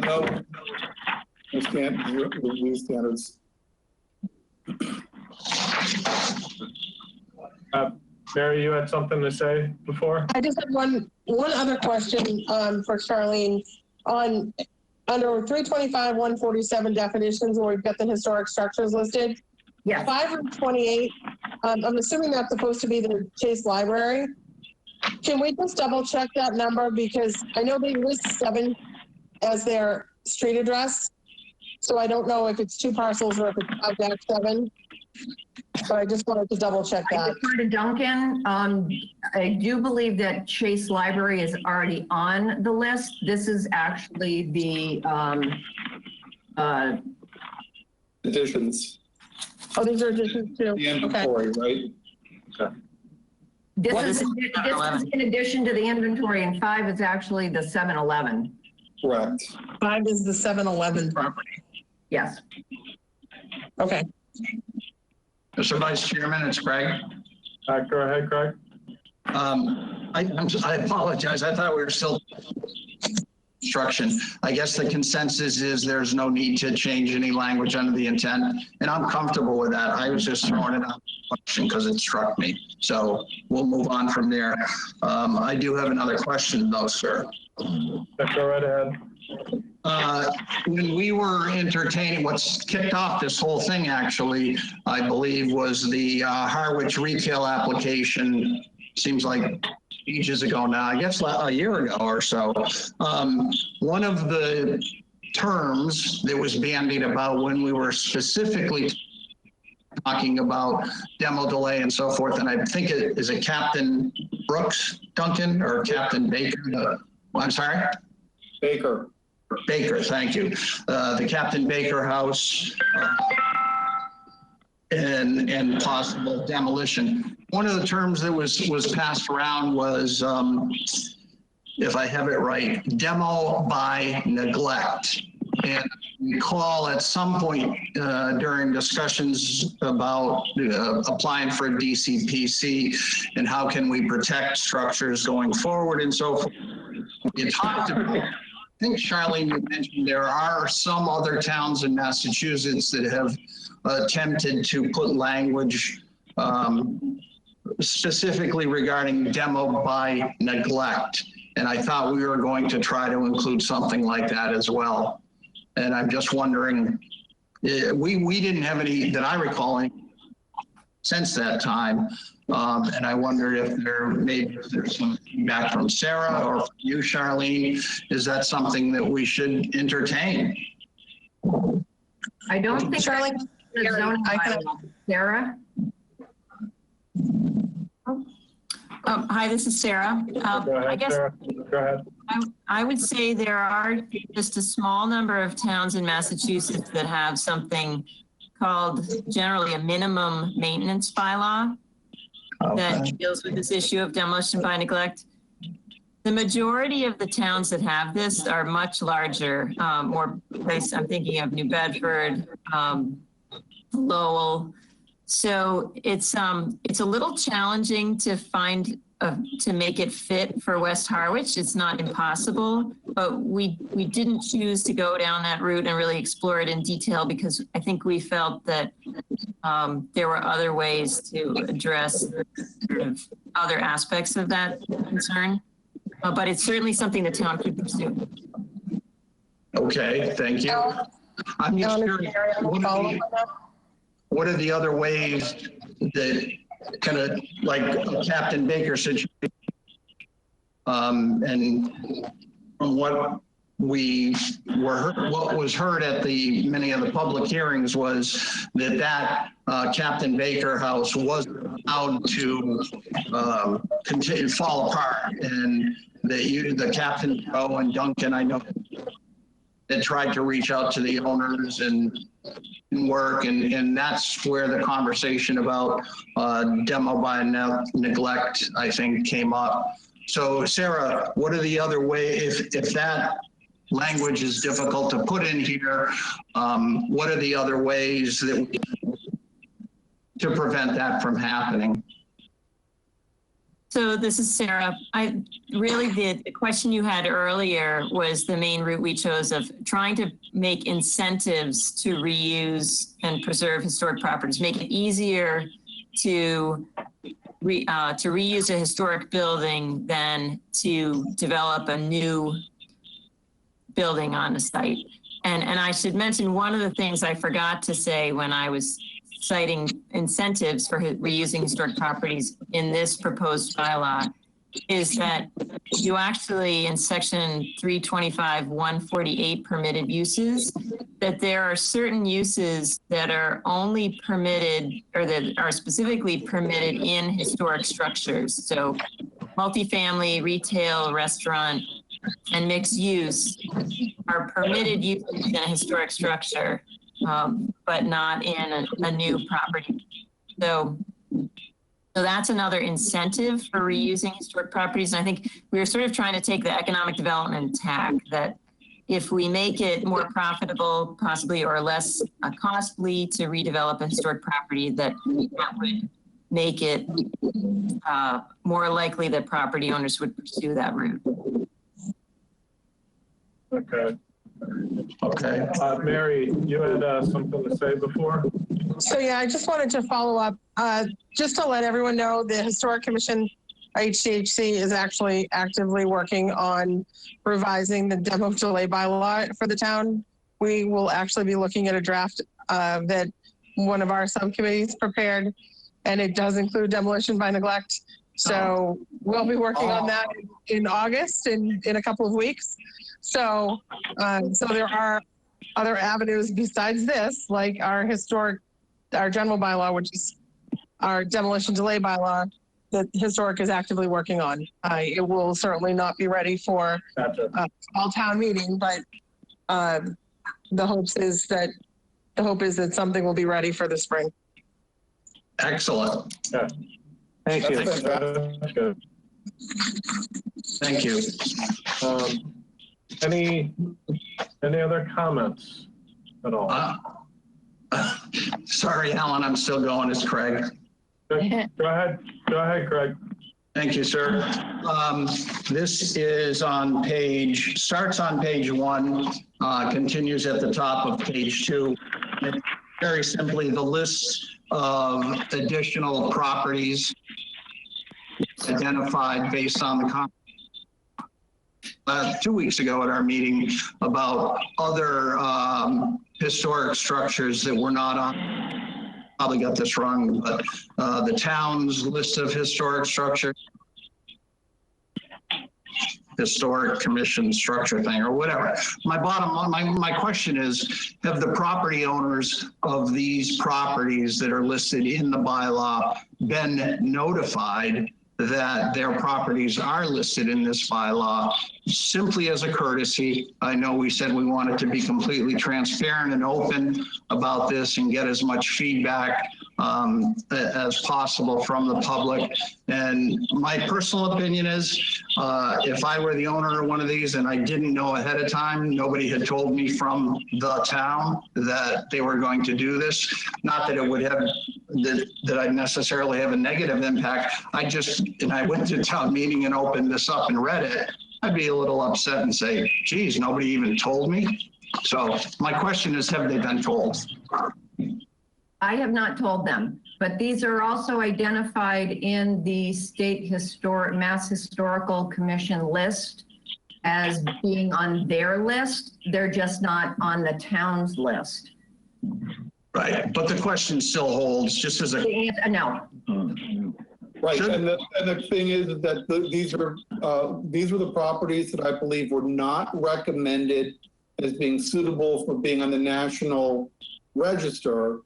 review standards. Mary, you had something to say before? I just have one other question for Charlene on under 325-147 definitions where we've got the historic structures listed. Yeah. 528. I'm assuming that's supposed to be the Chase Library. Can we just double check that number, because I know they list 7 as their street address, so I don't know if it's 2 parcels or if it's 5-7. But I just wanted to double check that. I defer to Duncan. I do believe that Chase Library is already on the list. This is actually the Additions. Oh, these are additions too. The inventory, right? Okay. This is in addition to the inventory, and 5 is actually the 7-Eleven. Correct. 5 is the 7-Eleven property. Yes. Okay. Mr. Vice Chairman, it's Craig. Go ahead, Craig. I apologize. I thought we were still construction. I guess the consensus is there's no need to change any language under the intent, and I'm comfortable with that. I was just throwing it out question because it struck me. So we'll move on from there. I do have another question though, sir. Go right ahead. When we were entertaining, what's kicked off this whole thing actually, I believe, was the Harwich retail application. Seems like ages ago now, I guess a year ago or so. One of the terms that was bandied about when we were specifically talking about demo delay and so forth, and I think is it Captain Brooks, Duncan, or Captain Baker? I'm sorry? Baker, thank you. The Captain Baker house and possible demolition. One of the terms that was passed around was, if I have it right, demo by neglect. And recall at some point during discussions about applying for a DCPC and how can we protect structures going forward and so forth. You talked about, I think Charlene, you mentioned there are some other towns in Massachusetts that have attempted to put language specifically regarding demo by neglect. And I thought we were going to try to include something like that as well. And I'm just wondering, we didn't have any that I recall since that time. And I wonder if there's some feedback from Sarah or from you, Charlene. Is that something that we should entertain? I don't think Charlene, Sarah? Hi, this is Sarah. Go ahead, I guess Sarah. Go ahead. I would say there are just a small number of towns in Massachusetts that have something called generally a minimum maintenance bylaw that deals with this issue of demolition by neglect. The majority of the towns that have this are much larger, more place. I'm thinking of New Bedford, Lowell. So it's a little challenging to find to make it fit for West Harwich. It's not impossible, but we didn't choose to go down that route and really explore it in detail because I think we felt that there were other ways to address sort of other aspects of that concern. But it's certainly something the town could pursue. Okay, thank you. I'm just curious, what are the other ways that kind of like Captain Baker situation? And from what what was heard at many of the public hearings was that Captain Baker house was allowed to continue to fall apart. And the Captain Joe and Duncan, I know, that tried to reach out to the owners and work, and that's where the conversation about demo by neglect, I think, came up. So Sarah, what are the other ways, if that language is difficult to put in here, what are the other ways that to prevent that from happening? So this is Sarah. The question you had earlier was the main route we chose of trying to make incentives to reuse and preserve historic properties, make it easier to reuse a historic building than to develop a new building on the site. And I should mention one of the things I forgot to say when I was citing incentives for reusing historic properties in this proposed bylaw is that you actually, in section 325-148 permitted uses, that there are certain uses that are only permitted or that are specifically permitted in historic structures. So multifamily, retail, restaurant, and mixed use are permitted uses in a historic structure, but not in a new property. So that's another incentive for reusing historic properties. And I think we were sort of trying to take the economic development tack that if we make it more profitable, possibly, or less costly to redevelop a historic property, that would make it more likely that property owners would pursue that route. Okay. Okay. Mary, you had something to say before? So yeah, I just wanted to follow up, just to let everyone know the Historic Commission, HCHC, is actually actively working on revising the demo delay bylaw for the town. We will actually be looking at a draft that one of our subcommittees prepared, and it does include demolition by neglect. So we'll be working on that in August, in a couple of weeks. So, so there are other avenues besides this, like our general bylaw, which is our demolition delay bylaw, that Historic is actively working on. It will certainly not be ready for all town meeting, but the hope is that something will be ready for the spring. Excellent. Yeah. Thank you. That's good. Thank you. Any other comments at all? Sorry, Alan, I'm still going. It's Craig. Go ahead, Craig. Thank you, sir. This is starts on page 1, continues at the top of page 2. It's very simply the list of additional properties identified based on the 2 weeks ago at our meeting about other historic structures that were not on. Probably got this wrong, but the town's list of historic structures, historic commission structure thing or whatever. My question is, have the property owners of these properties that are listed in the bylaw been notified that their properties are listed in this bylaw simply as a courtesy? I know we said we wanted to be completely transparent and open about this and get as much feedback as possible from the public. And my personal opinion is, if I were the owner of one of these and I didn't know ahead of time, nobody had told me from the town that they were going to do this, not that it would have, that I'd necessarily have a negative impact. I went to town meeting and opened this up and read it, I'd be a little upset and say, geez, nobody even told me. So my question is, have they been told? I have not told them, but these are also identified in the Mass Historical Commission list as being on their list. They're just not on the town's list. Right, but the question still holds, just as a... No. Right, and the thing is that these were the properties that I believe were not recommended as being suitable for being on the National Register,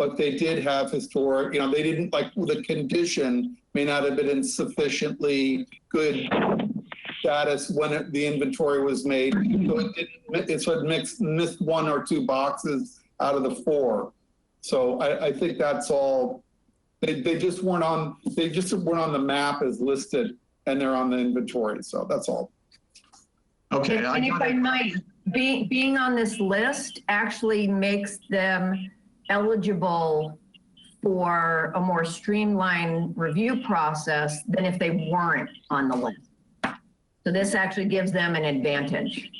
but they did have historic, they didn't, like, the condition may not have been in sufficiently good status when the inventory was made. So it sort of missed 1 or 2 boxes out of the 4. So I think that's all. They just weren't on the map as listed, and they're on the inventory. So that's all. Okay. And if I might, being on this list actually makes them eligible for a more streamlined review process than if they weren't on the list. So this actually gives them an advantage.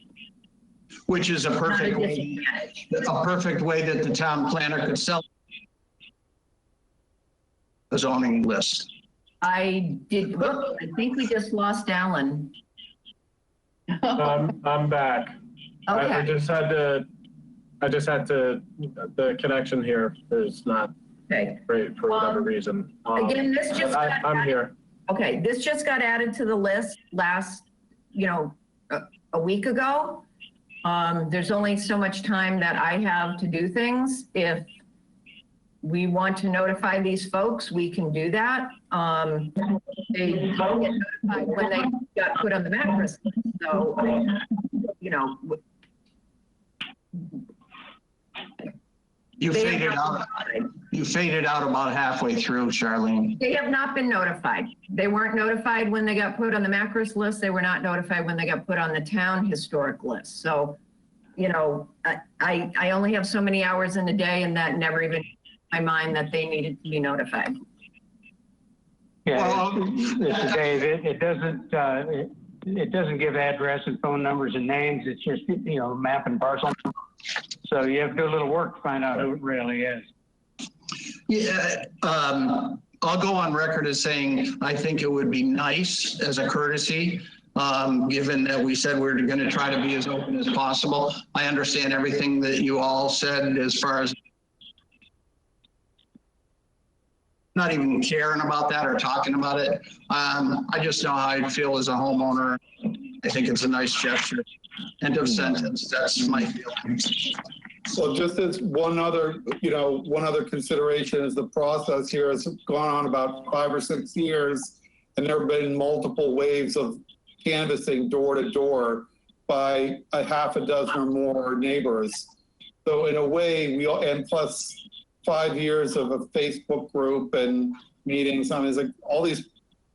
Which is a perfect way that the town planner could sell the zoning list. I think we just lost Alan. I'm back. Okay. I just had to, the connection here is not great for whatever reason. Again, this just I'm here. Okay, this just got added to the list last, a week ago. There's only so much time that I have to do things. If we want to notify these folks, we can do that. They don't get notified when they got put on the mattress. So, You faded out about halfway through, Charlene. They have not been notified. They weren't notified when they got put on the macros list. They were not notified when they got put on the town historic list. So, I only have so many hours in a day, and that never even my mind that they needed to be notified. Yeah, Dave, it doesn't give address and phone numbers and names. It's just, map and parcel. So you have to do a little work to find out who it really is. Yeah, I'll go on record as saying I think it would be nice as a courtesy, given that we said we're going to try to be as open as possible. I understand everything that you all said as far as not even caring about that or talking about it. I just know how I feel as a homeowner. I think it's a nice gesture. End of sentence. That's my feeling. So just as one other consideration is the process here has gone on about 5 or 6 years, and there have been multiple waves of canvassing door to door by a half a dozen or more neighbors. So in a way, and plus 5 years of a Facebook group and meetings. It's like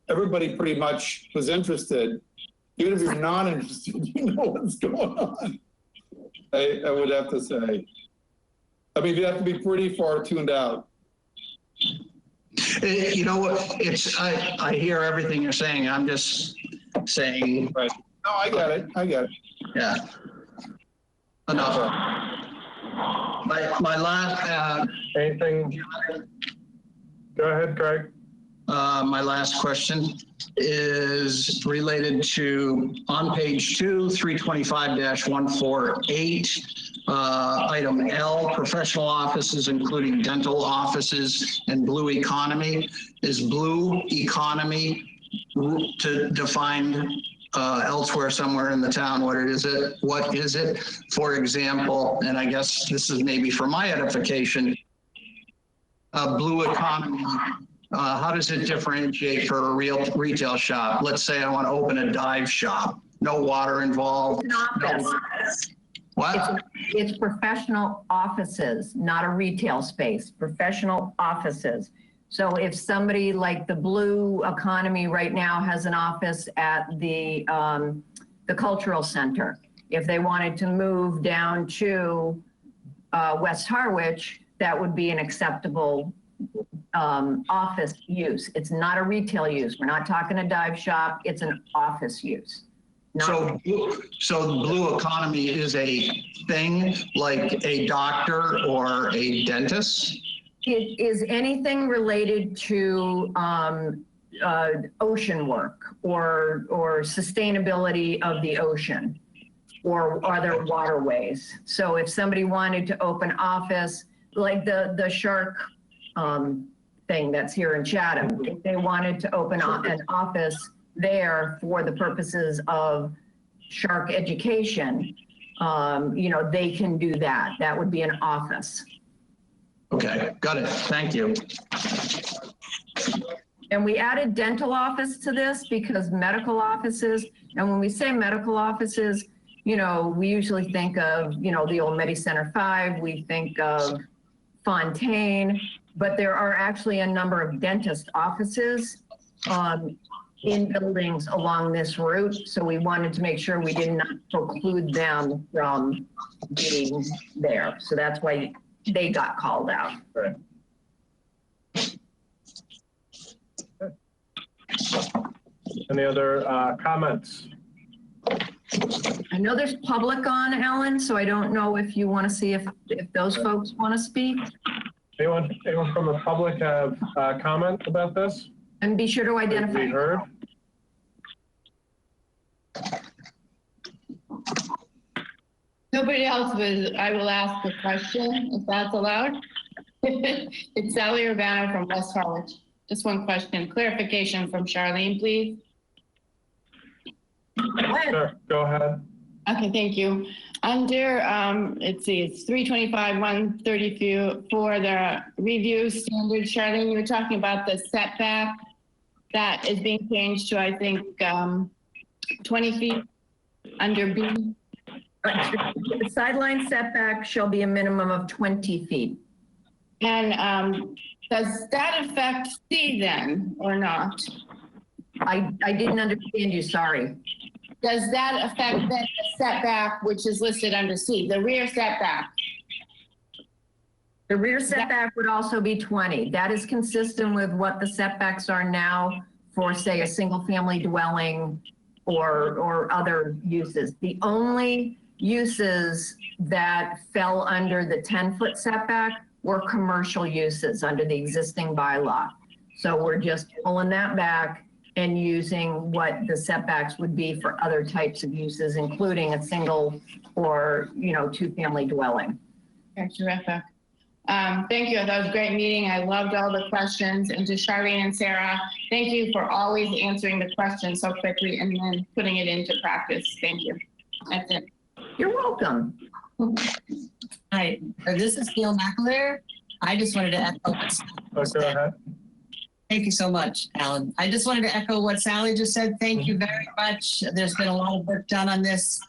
everybody pretty much was interested. Even if you're not interested, you know what's going on. I would have to say. I mean, you have to be pretty far tuned out. You know what? I hear everything you're saying. I'm just saying. Right. No, I got it. Yeah. Enough. My last. Anything? Go ahead, Craig. My last question is related to on page 2, 325-148, item L, professional offices, including dental offices and blue economy. Is blue economy to define elsewhere somewhere in the town? What is it? For example, and I guess this is maybe for my edification, blue economy. How does it differentiate for a real retail shop? Let's say I want to open a dive shop. No water involved. What? It's professional offices, not a retail space. Professional offices. So if somebody like the blue economy right now has an office at the cultural center, if they wanted to move down to West Harwich, that would be an acceptable office use. It's not a retail use. We're not talking a dive shop. It's an office use. So blue economy is a thing like a doctor or a dentist? It is anything related to ocean work or sustainability of the ocean or other waterways. So if somebody wanted to open office, like the shark thing that's here in Chatham, if they wanted to open an office there for the purposes of shark education, they can do that. That would be an office. Okay, got it. Thank you. And we added dental office to this because medical offices, and when we say medical offices, you know, we usually think of, you know, the old MediCenter 5, we think of Fontaine, but there are actually a number of dentist offices in buildings along this route. So we wanted to make sure we did not preclude them from being there. So that's why they got called out. Right. Any other comments? I know there's public on, Ellen, so I don't know if you want to see if those folks want to speak. Anyone from the public have comment about this? And be sure to identify. We heard. Nobody else was, I will ask a question if that's allowed. It's Sally Urbano from West Harwich. Just one question, clarification from Charlene, please. Sure, go ahead. Okay, thank you. Under, let's see, it's 325-130 for the review standards. Charlene, you were talking about the setback that is being changed to, I think, 20 feet under B. The sideline setback shall be a minimum of 20 feet. And does that affect C then, or not? I didn't understand you, sorry. Does that affect then the setback, which is listed under C, the rear setback? The rear setback would also be 20. That is consistent with what the setbacks are now for, say, a single family dwelling or other uses. The only uses that fell under the 10-foot setback were commercial uses under the existing bylaw. So we're just pulling that back and using what the setbacks would be for other types of uses, including a single or, you know, two-family dwelling. Okay, terrific. Thank you. That was a great meeting. I loved all the questions. And to Charlene and Sarah, thank you for always answering the questions so quickly and then putting it into practice. Thank you. That's it. You're welcome. Hi, this is Neil McAleer. I just wanted to echo. Go ahead. Thank you so much, Alan. I just wanted to echo what Sally just said. Thank you very much. There's been a lot of work done on this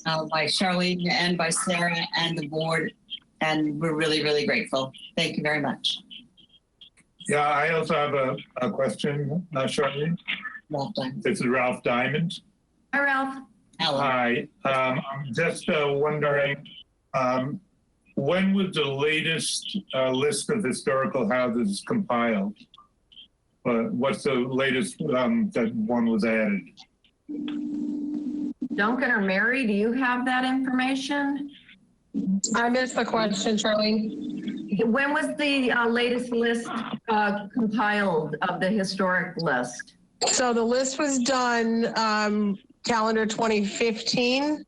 by Charlene and by Sarah and the board, and we're really, really grateful. Thank you very much. Yeah, I also have a question, Charlene. Ralph Diamond. This is Ralph Diamond. Hi, Ralph. Hello. Hi. I'm just wondering, when was the latest list of historical houses compiled? What's the latest that one was added? Duncan or Mary, do you have that information? I missed the question, Charlene. When was the latest list compiled of the historic list? So the list was done calendar 2015.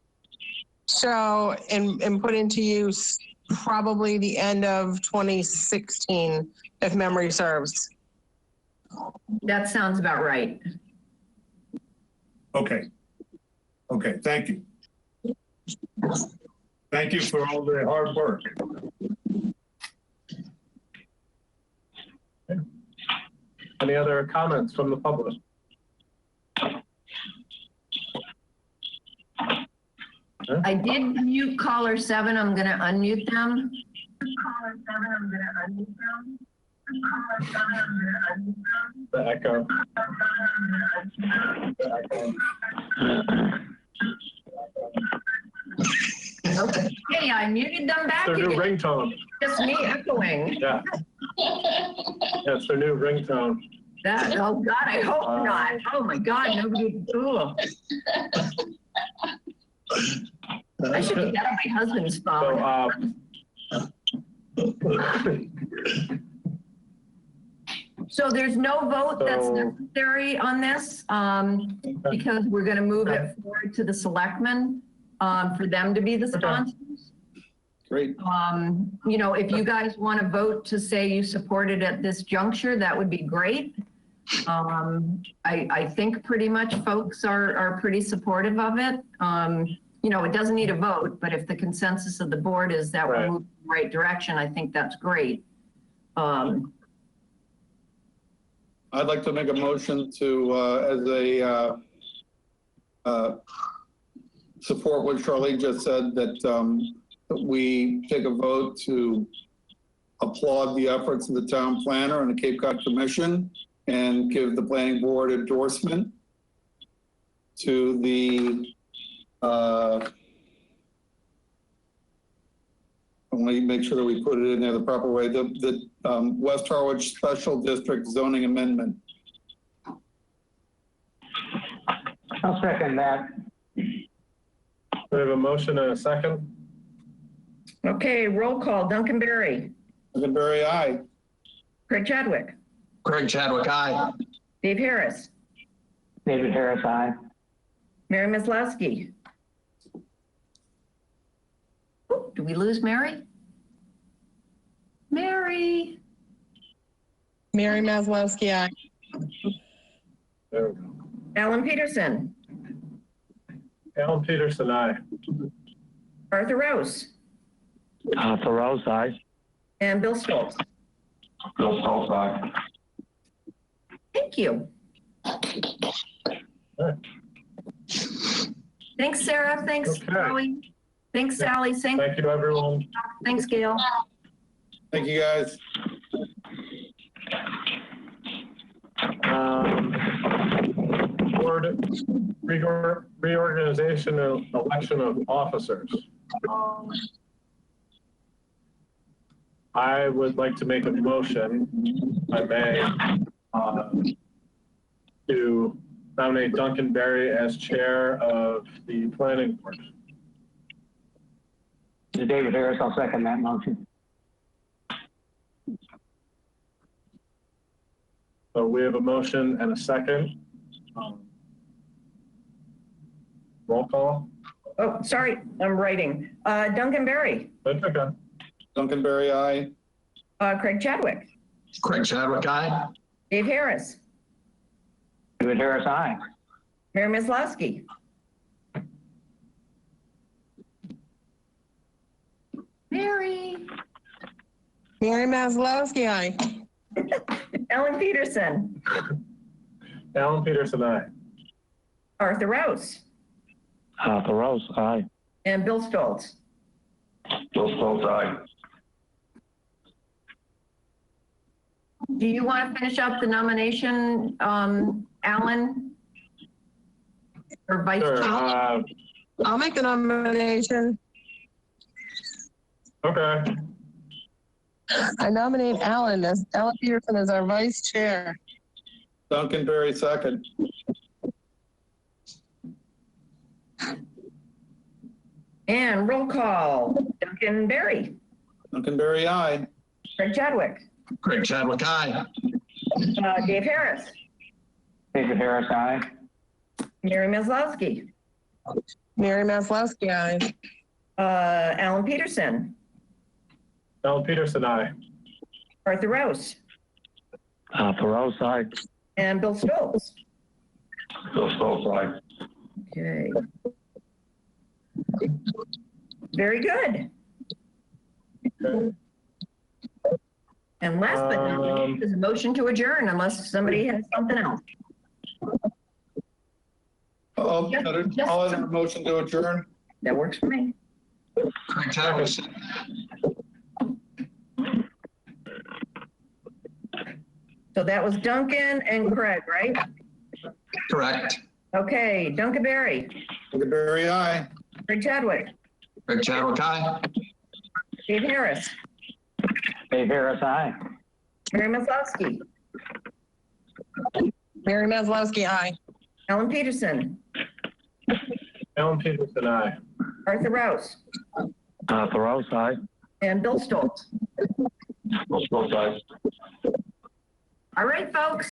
So, and put into use probably the end of 2016, if memory serves. That sounds about right. Okay. Okay, thank you. Thank you for all the hard work. Okay. Any other comments from the public? I did mute caller 7. I'm going to unmute them. The echo. Okay, I muted them back Their new again. ringtone. Just me echoing. Yeah. That's their new ringtone. That, oh God, I hope not. Oh my God, nobody, oh. I should get that on my husband's phone. So there's no vote that's necessary on this because we're going to move it forward to the selectmen for them to be the sponsors. Great. You know, if you guys want to vote to say you support it at this juncture, that would be great. I think pretty much folks are pretty supportive of it. You know, it doesn't need a vote, but if the consensus of the board is that we're moving in the right direction, I think that's great. I'd like to make a motion to, as a, support what Charlene just said, that we take a vote to applaud the efforts of the town planner and the Cape Cod Commission and give the planning board endorsement to the, I want to make sure that we put it in there the proper way, the West Harwich Special District zoning amendment. I'll second that. We have a motion and a second. Okay, roll call. Duncan Berry. Duncan Berry, aye. Craig Chadwick. Craig Chadwick, aye. Dave Harris. David Harris, aye. Mary Maslowski. Oh, do we lose Mary? Mary. Mary Maslowski, aye. There we go. Alan Peterson. Alan Peterson, aye. Arthur Rose. Arthur Rose, aye. And Bill Stoltz. Bill Stoltz, aye. Thank you. Thanks, Sarah. Thanks, Okay. Chloe. Thanks, Sally. Thank you, everyone. Thanks, Gail. Thank you, guys. Board reorganization and election of officers. I would like to make a motion, if I may, to nominate Duncan Berry as chair of the planning board. This is David Harris. I'll second that motion. So we have a motion and a second. Roll call. Oh, sorry, I'm writing. Duncan Berry. That's okay. Duncan Berry, aye. Craig Chadwick. Craig Chadwick, aye. Dave Harris. David Harris, aye. Mary Maslowski. Mary. Mary Maslowski, aye. Alan Peterson. Alan Peterson, aye. Arthur Rose. Arthur Rose, aye. And Bill Stoltz. Bill Stoltz, aye. Do you want to finish up the nomination, Alan? Or vice Sure. chair? I'll make the nomination. Okay. I nominate Alan Peterson as our vice chair. Duncan Berry, second. And roll call. Duncan Berry. Duncan Berry, aye. Craig Chadwick. Craig Chadwick, aye. Dave Harris. David Harris, aye. Mary Maslowski. Mary Maslowski, aye. Alan Peterson. Alan Peterson, aye. Arthur Rose. Arthur Rose, aye. And Bill Stoltz. Bill Stoltz, aye. Okay. Very good. Okay. And last but not least is a motion to adjourn unless somebody has something else. I'll have a motion to adjourn. That works for me. Craig Chadwick. So that was Duncan and Craig, right? Correct. Okay, Duncan Berry. Duncan Berry, aye. Craig Chadwick. Craig Chadwick, aye. Dave Harris. Dave Harris, aye. Mary Maslowski. Mary Maslowski, aye. Alan Peterson. Alan Peterson, aye. Arthur Rose. Arthur Rose, aye. And Bill Stoltz. Bill Stoltz, aye. All right, folks.